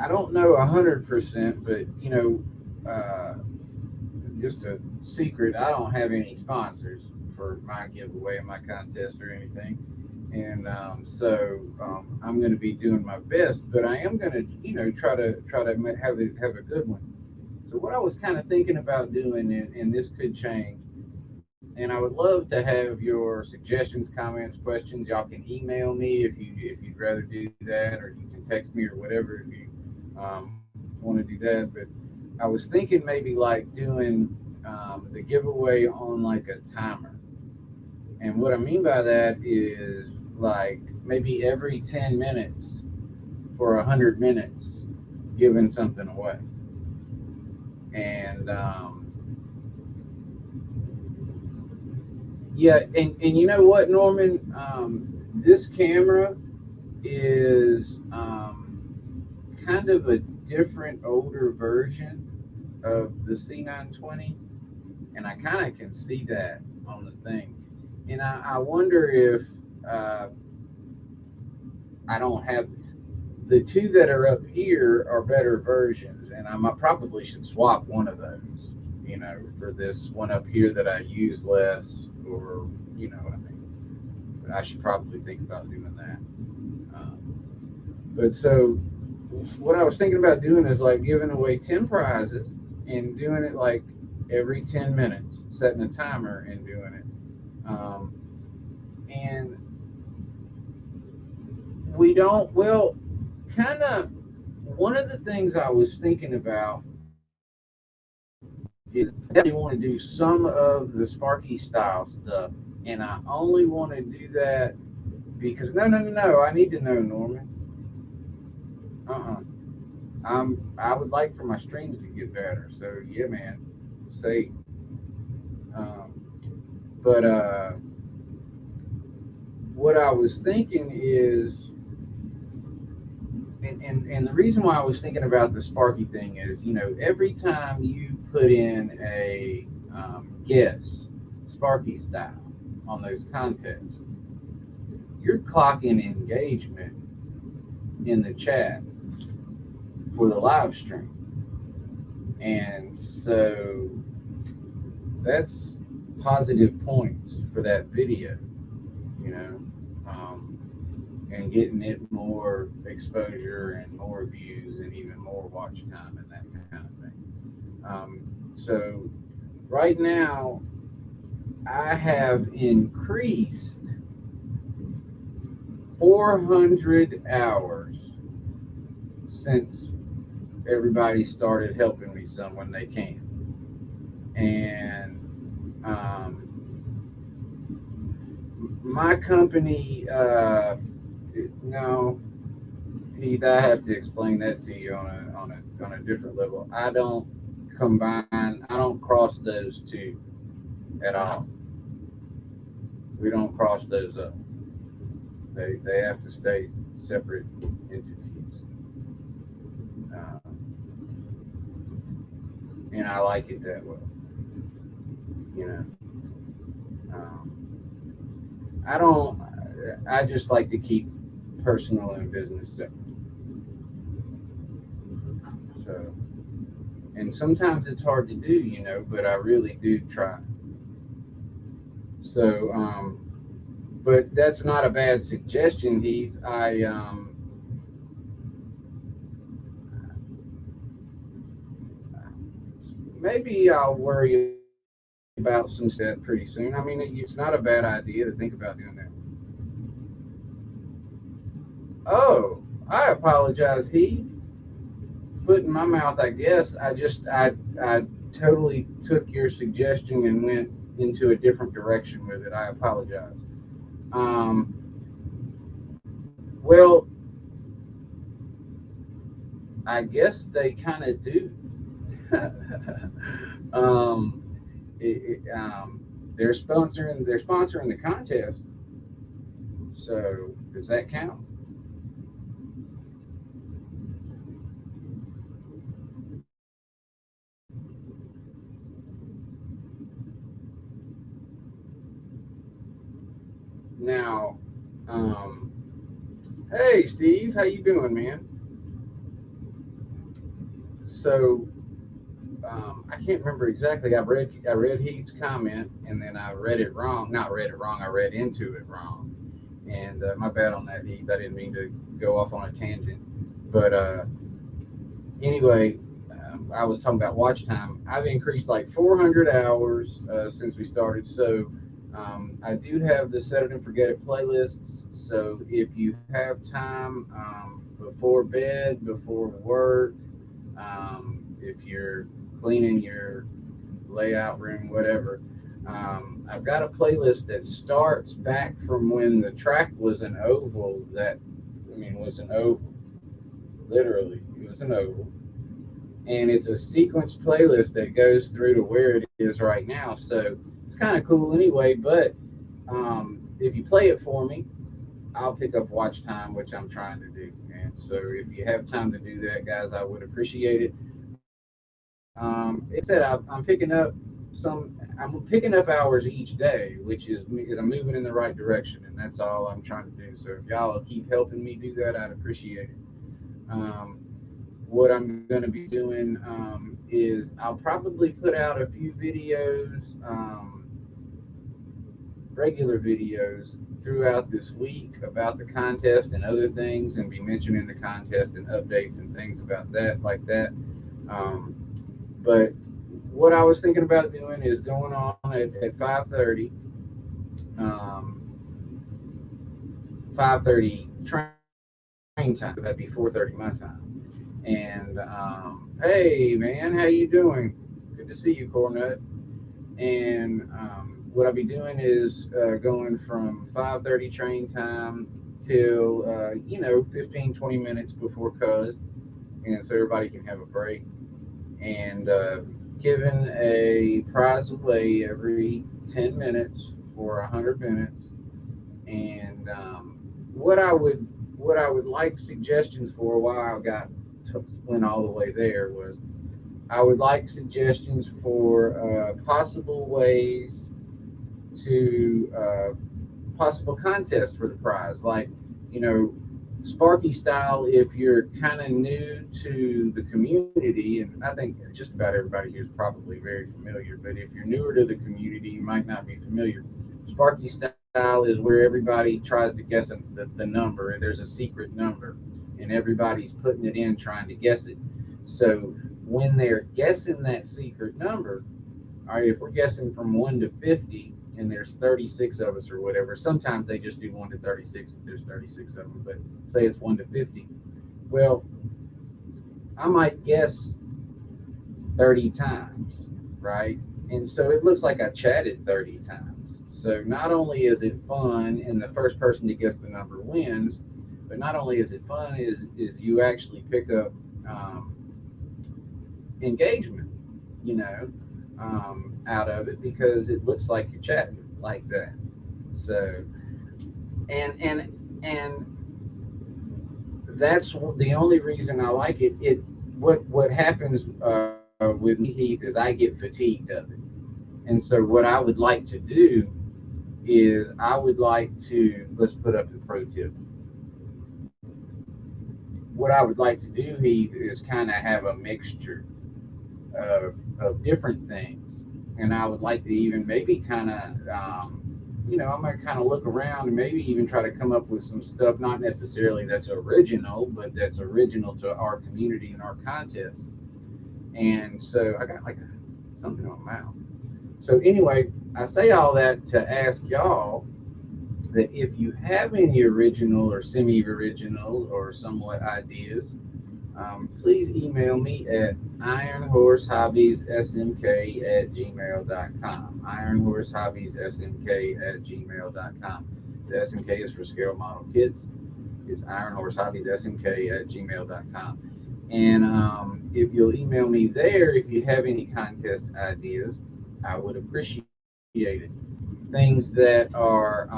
I don't know 100%, but just a secret, I don't have any sponsors for my giveaway and my contest or anything. And I'm going to be doing my best, but I am going to, try to have a good one. So what I was kind of thinking about doing, and this could change, and I would love to have your suggestions, comments, questions. Y'all can email me if you'd rather do that, or you can text me or whatever if you want to do that. But I was thinking maybe like doing the giveaway on like a timer. And what I mean by that is like maybe every 10 minutes for 100 minutes giving something away. And yeah, and you know what, Norman? This camera is kind of a different, older version of the C920, and I kind of can see that on the thing. And I wonder if uh, I don't have the two that are up here are better versions, and I probably should swap one of those, for this one up here that I use less, or you know what I mean. But I should probably think about doing that. But so, what I was thinking about doing is like giving away 10 prizes and doing it like every 10 minutes, setting a timer and doing it. And we don't, well, kind of, one of the things I was thinking about is I want to do some of the Sparky style stuff, and I only want to do that because no, I need to know, Norman. Uh-uh. I would like for my streams to get better. So yeah, man. Say, um, but what I was thinking is, and the reason why I was thinking about the Sparky thing is, every time you put in a guess, Sparky style, on those contests, you're clocking engagement in the chat for the live stream. And so that's positive points for that video, you know, um, and getting it more exposure and more views and even more watch time and that kind of thing. So right now, I have increased 400 hours since everybody started helping me some when they can. And my company, no, Heath, I have to explain that to you on a different level. I don't combine, I don't cross those two at all. We don't cross those up. They have to stay separate entities. Um, and I like it that way. You know, um, I don't. I just like to keep personal and business separate. So And sometimes it's hard to do, but I really do try. So, but that's not a bad suggestion, Heath. Maybe I'll worry about some set pretty soon. I mean, it's not a bad idea to think about doing that. Oh, I apologize, Heath. Foot in my mouth, I guess. I totally took your suggestion and went into a different direction with it. I apologize. Um, well, I guess they kind of do. um, they're sponsoring the contest. So does that count? Now, um, hey Steve, how you doing, man? So I can't remember exactly. I read Heath's comment and then I read it wrong. Not read it wrong. I read into it wrong. And my bad on that, Heath. I didn't mean to go off on a tangent. But anyway, I was talking about watch time. I've increased like 400 hours since we started. So I do have the set it and forget it playlists. So if you have time before bed, before work, if you're cleaning your layout room, whatever, I've got a playlist that starts back from when the track was an oval. Was an oval. Literally, it was an oval, and it's a sequence playlist that goes through to where it is right now. So it's kind of cool anyway. But if you play it for me, I'll pick up watch time, which I'm trying to do. And so if you have time to do that, guys, I would appreciate it. It said I'm picking up I'm picking up hours each day, which is I'm moving in the right direction, and that's all I'm trying to do. So if y'all will keep helping me do that, I'd appreciate it. Um, what I'm going to be doing is I'll probably put out a few videos, regular videos throughout this week about the contest and other things, and be mentioning the contest and updates and things about that, like that. Um, but what I was thinking about doing is going on at 5:30, um, 5:30 train time. So that'd be 4:30 my time. And hey man, how you doing? Good to see you, Cornut. And what I'll be doing is going from 5:30 train time till 15, 20 minutes before cuz, and so everybody can have a break. And giving a prize away every 10 minutes for 100 minutes. And what I would like suggestions for, why I got went all the way there, was I would like suggestions for possible ways to possible contests for the prize, like you know Sparky style. If you're kind of new to the community, and I think just about everybody here is probably very familiar, but if you're newer to the community, you might not be familiar. Sparky style is where everybody tries to guess the number, and there's a secret number, and everybody's putting it in trying to guess it. So when they're guessing that secret number, all right, if we're guessing from 1 to 50 and there's 36 of us or whatever, sometimes they just do 1 to 36 if there's 36 of them, but say it's 1 to 50. Well, I might guess 30 times, right? And so it looks like I chatted 30 times. So not only is it fun and the first person to guess the number wins, but not only is it fun, is you actually pick up um, engagement, you know, out of it, because it looks like you're chatting like that. So and that's the only reason I like it. What happens with me, Heath, is I get fatigued of it. And so what I would like to do is I would like to, let's put up the pro tip. What I would like to do, Heath, is kind of have a mixture. of different things. And I would like to even maybe kind of, I'm going to kind of look around and maybe even try to come up with some stuff, not necessarily that's original, but that's original to our community and our contest. And so I got like something on my mouth. So anyway, I say all that to ask y'all that if you have any original or semi-original or somewhat ideas, please email me at ironhorsehobbiesSMK@gmail.com. IronhorsehobbiesSMK@gmail.com. The SMK is for Scale Model Kids. It's ironhorsehobbiesSMK@gmail.com. And if you'll email me there, if you have any contest ideas, I would appreciate it. Things that are,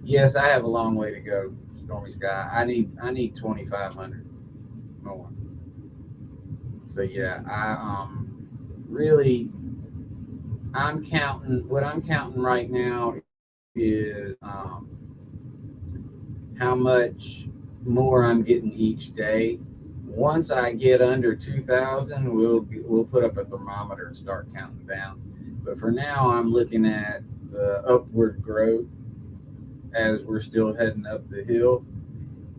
yes, I have a long way to go, Stormy Sky. I need 2,500 more. So yeah, really, I'm counting. What I'm counting right now is how much more I'm getting each day. Once I get under 2,000, we'll put up a thermometer and start counting down. But for now, I'm looking at the upward growth as we're still heading up the hill.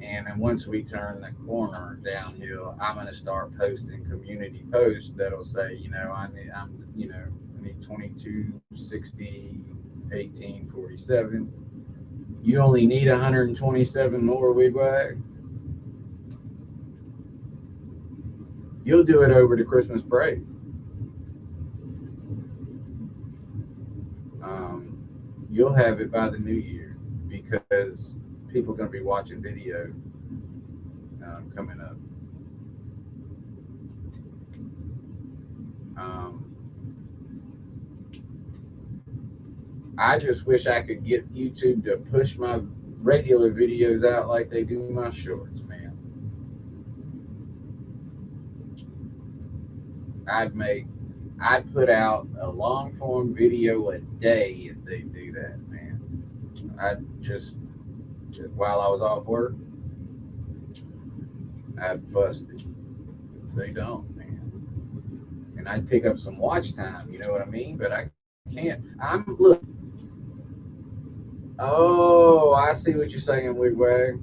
And then once we turn the corner downhill, I'm going to start posting community posts that'll say, I need 22, 60, 18, 47. You only need 127 more, wigwag. You'll do it over the Christmas break. You'll have it by the new year because people are going to be watching video coming up. Um, I just wish I could get YouTube to push my regular videos out like they do my shorts, man. I'd put out a long form video a day if they do that, man. I just, while I was off work, I'd bust it. They don't, man. And I'd pick up some watch time, you know what I mean? But I can't. Look. Oh, I see what you're saying, Wigwag.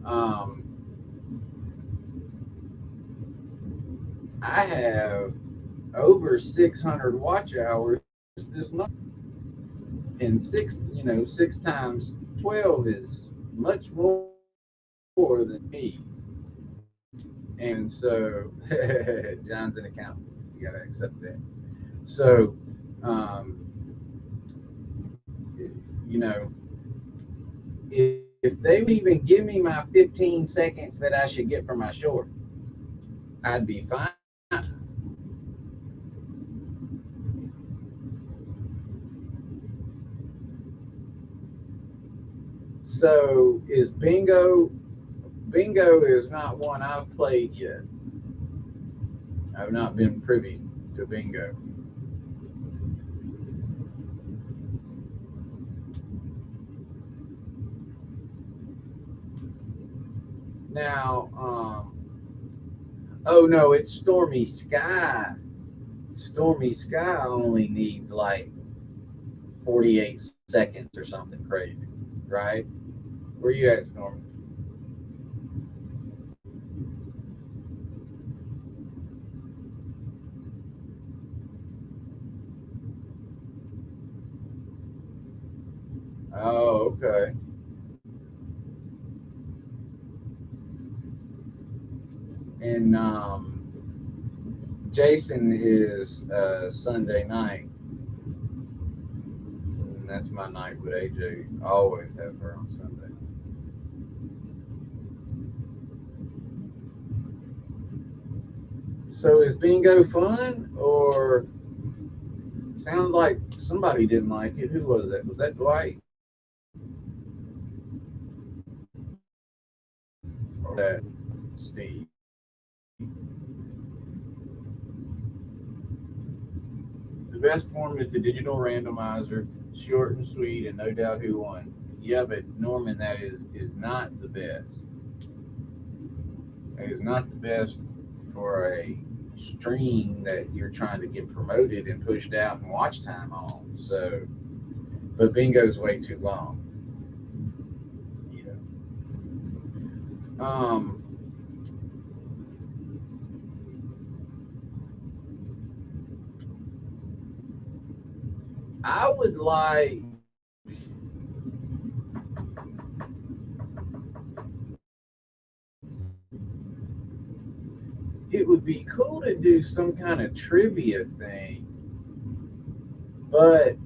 Um, I have over 600 watch hours this month, and six times 12 is much more than me. And so, John's an accountant. You gotta accept that. So, um, you know, if they would even give me my 15 seconds that I should get for my short, I'd be fine. So is bingo? Bingo is not one I've played yet. I've not been privy to bingo. Now, oh no, it's Stormy Sky. Stormy Sky only needs like 48 seconds or something crazy, right? Where you at, Stormy? Oh, okay. And Jason is Sunday night. And that's my night with AJ. I always have her on Sunday. So is bingo fun, or sounds like somebody didn't like it? Who was that? Was that Dwight or that Steve? The best form is the digital randomizer, short and sweet, and no doubt who won. Yeah, but Norman, that is not the best. It is not the best for a stream that you're trying to get promoted and pushed out and watch time on. So, but bingo's way too long. You know. I would like. It would be cool to do some kind of trivia thing, but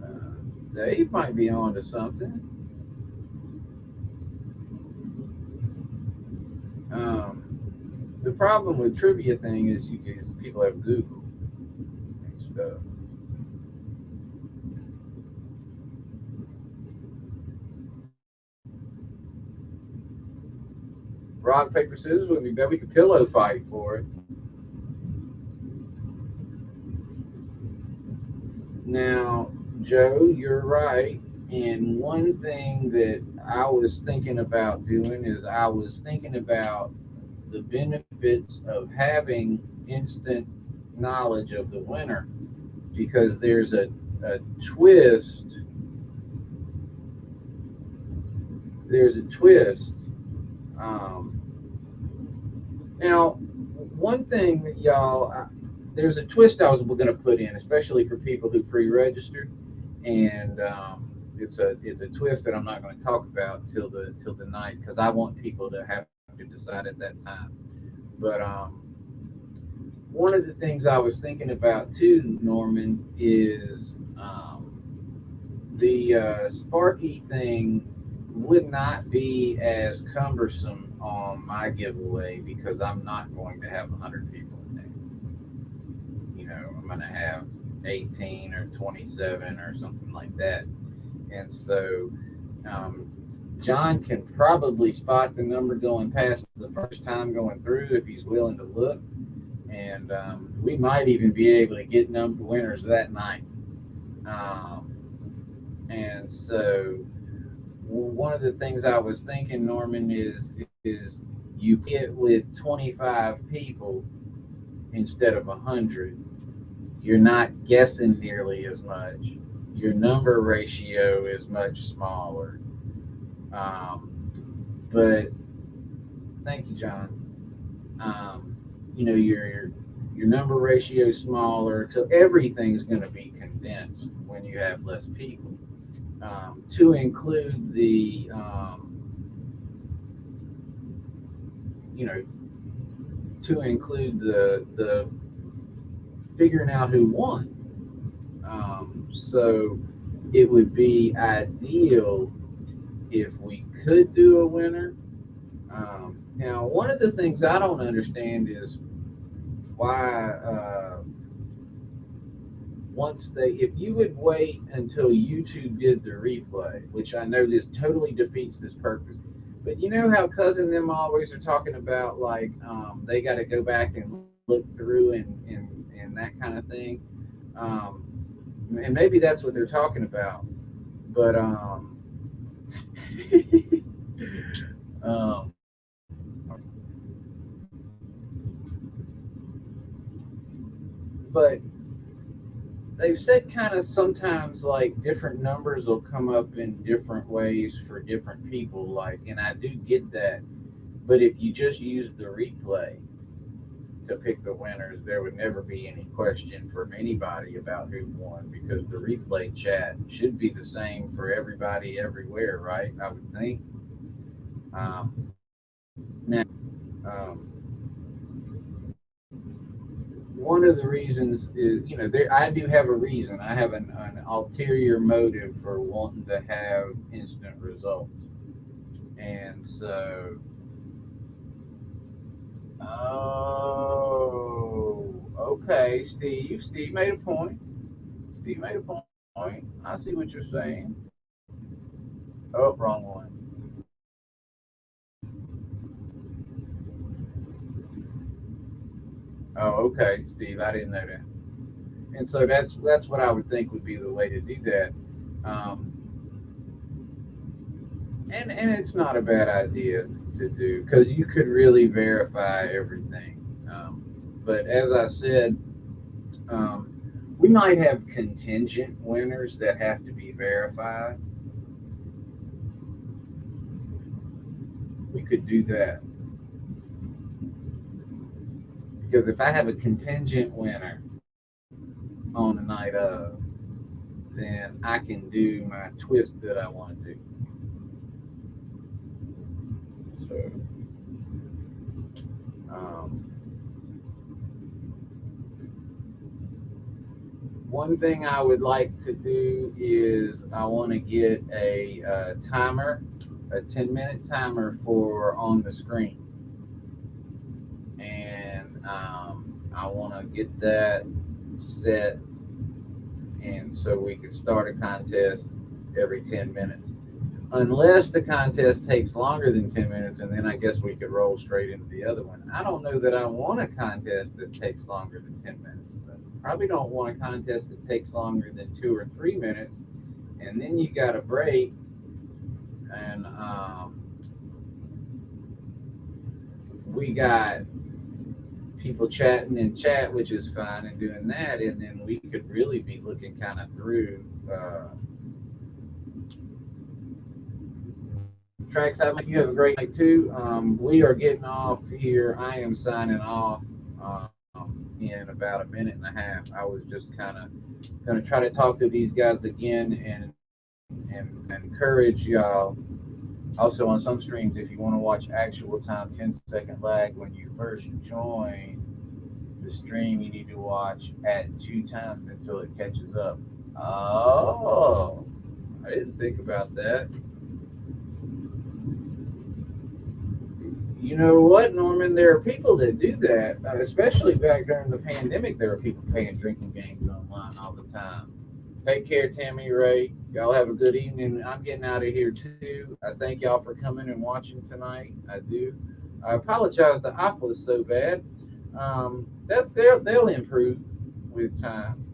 uh, Dave might be on to something. The problem with trivia thing is people have Google and stuff. Rock paper scissors would be better. We could pillow fight for it. Now, Joe, you're right. And one thing that I was thinking about doing is I was thinking about the benefits of having instant knowledge of the winner because there's a twist. There's a twist. Um, Now, one thing that y'all, there's a twist I was going to put in, especially for people who pre-registered, and it's a twist that I'm not going to talk about till the night because I want people to have to decide at that time. But one of the things I was thinking about too, Norman, is the Sparky thing would not be as cumbersome on my giveaway because I'm not going to have 100 people in there. I'm going to have 18 or 27 or something like that. And so um, John can probably spot the number going past the first time going through if he's willing to look. And we might even be able to get number winners that night. Um, and so one of the things I was thinking, Norman, is you get with 25 people instead of 100. You're not guessing nearly as much. Your number ratio is much smaller. But thank you, John. Um, your number ratio is smaller, so everything's going to be condensed when you have less people. To include you know, to include the figuring out who won. So it would be ideal if we could do a winner. Now, one of the things I don't understand is why if you would wait until YouTube did the replay, which I know this totally defeats this purpose, but you know how cousin them always are talking about like they got to go back and look through and that kind of thing, um, and maybe that's what they're talking about, but um, but they've said kind of sometimes like different numbers will come up in different ways for different people, like, and I do get that. But if you just use the replay to pick the winners, there would never be any question from anybody about who won because the replay chat should be the same for everybody everywhere, right? I would think. Now, one of the reasons is, I do have a reason. I have an ulterior motive for wanting to have instant results. And so, oh, okay, Steve. Steve made a point. Steve made a point. I see what you're saying. Oh, wrong one. Oh, okay, Steve. I didn't know that. And so that's what I would think would be the way to do that. Um, And it's not a bad idea to do because you could really verify everything. But as I said, um, we might have contingent winners that have to be verified. We could do that because if I have a contingent winner on the night of, then I can do my twist that I want to do. So, um, one thing I would like to do is I want to get a timer, a 10-minute timer for on the screen. And I want to get that set, and so we could start a contest every 10 minutes. Unless the contest takes longer than 10 minutes, and then I guess we could roll straight into the other one. I don't know that I want a contest that takes longer than 10 minutes. I probably don't want a contest that takes longer than 2 or 3 minutes, and then you got a break, and we got people chatting in chat, which is fine, and doing that, and then we could really be looking kind of through tracks. I think you have a great night too. We are getting off here. I am signing off in about a minute and a half. I was just kind of going to try to talk to these guys again and encourage y'all. Also, on some streams, if you want to watch actual time, 10-second lag when you first join the stream, you need to watch at 2 times until it catches up. Oh, I didn't think about that. You know what, Norman? There are people that do that, especially back during the pandemic. There were people playing drinking games online all the time. Take care, Tammy, Ray. Y'all have a good evening. I'm getting out of here too. I thank y'all for coming and watching tonight. I do. I apologize. The Aqua is so bad. They'll improve with time.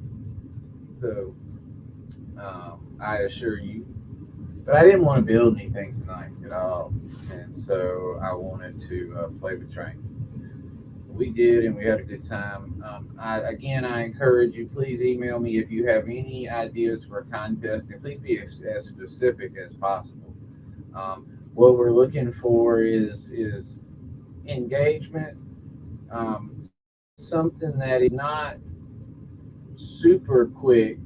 So I assure you. But I didn't want to build anything tonight at all, and so I wanted to play with Train. We did, and we had a good time. I encourage you. Please email me if you have any ideas for a contest, and please be as specific as possible. What we're looking for is engagement, something that is not super quick.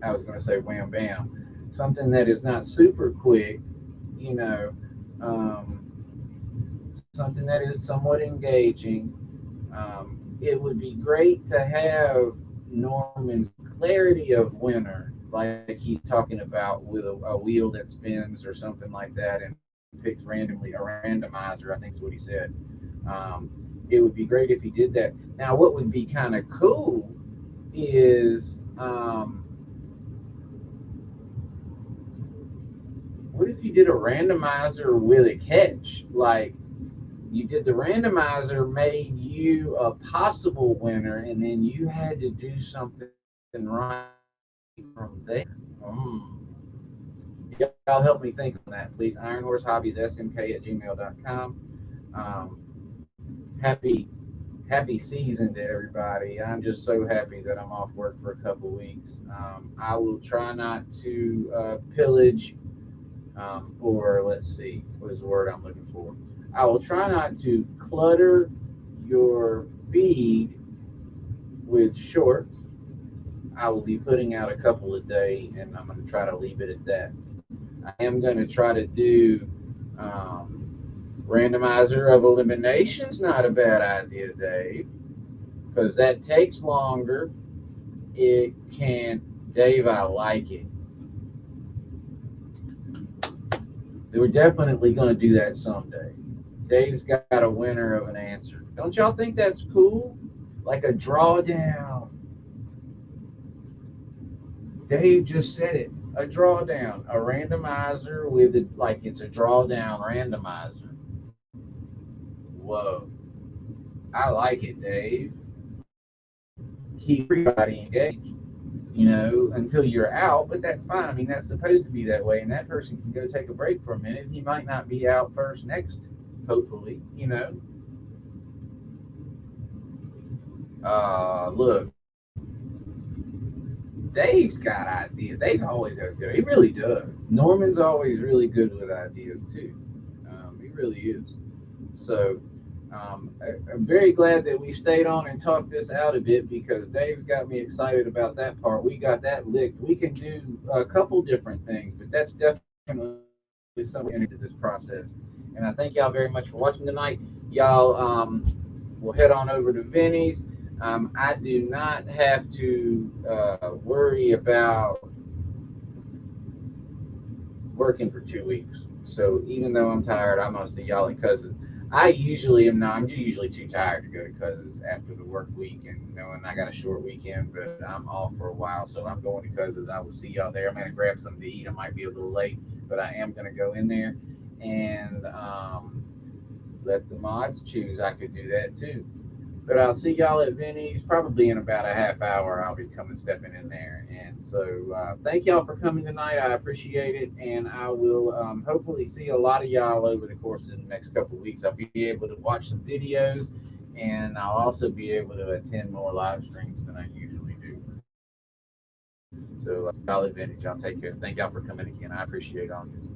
I was going to say wham bam, something that is not super quick. You know, um, something that is somewhat engaging. It would be great to have Norman's clarity of winner, like he's talking about with a wheel that spins or something like that, and picks randomly a randomizer. I think is what he said. It would be great if he did that. Now, what would be kind of cool is what if you did a randomizer with a catch? Like you did the randomizer, made you a possible winner, and then you had to do something right from there. Y'all help me think on that, please. IronHorseHobbiesSMK@gmail.com. Happy season to everybody. I'm just so happy that I'm off work for a couple weeks. I will try not to pillage, or let's see, what is the word I'm looking for? I will try not to clutter your feed with shorts. I will be putting out a couple a day, and I'm going to try to leave it at that. I am going to try to do randomizer of eliminations. Not a bad idea, Dave, because that takes longer. It can, Dave, I like it. We're definitely going to do that someday. Dave's got a winner of an answer. Don't y'all think that's cool? Like a drawdown. Dave just said it. A drawdown, a randomizer with it, like it's a drawdown randomizer. Whoa. I like it, Dave. Keep everybody engaged. you know, until you're out, but that's fine. I mean, that's supposed to be that way, and that person can go take a break for a minute. He might not be out first next, hopefully, you know. Look, Dave's got ideas. Dave always has good. He really does. Norman's always really good with ideas too. He really is. So I'm very glad that we stayed on and talked this out a bit because Dave got me excited about that part. We got that licked. We can do a couple different things, but that's definitely something into this process. And I thank y'all very much for watching tonight. Y'all will head on over to Vinny's. I do not have to worry about working for 2 weeks. So even though I'm tired, I'm gonna see y'all at Cousins. I usually am not. I'm usually too tired to go to Cousins after the work week and knowing I got a short weekend. But I'm off for a while, so I'm going to Cousins. I will see y'all there. I'm gonna grab something to eat. I might be a little late, but I am gonna go in there and let the mods choose. I could do that too. But I'll see y'all at Vinny's probably in about a half hour. I'll be coming stepping in there. And so thank y'all for coming tonight. I appreciate it. And I will hopefully see a lot of y'all over the course of the next couple of weeks. I'll be able to watch some videos and I'll also be able to attend more live streams than I usually do. So y'all at Vinny's. Y'all take care. Thank y'all for coming again. I appreciate all of you.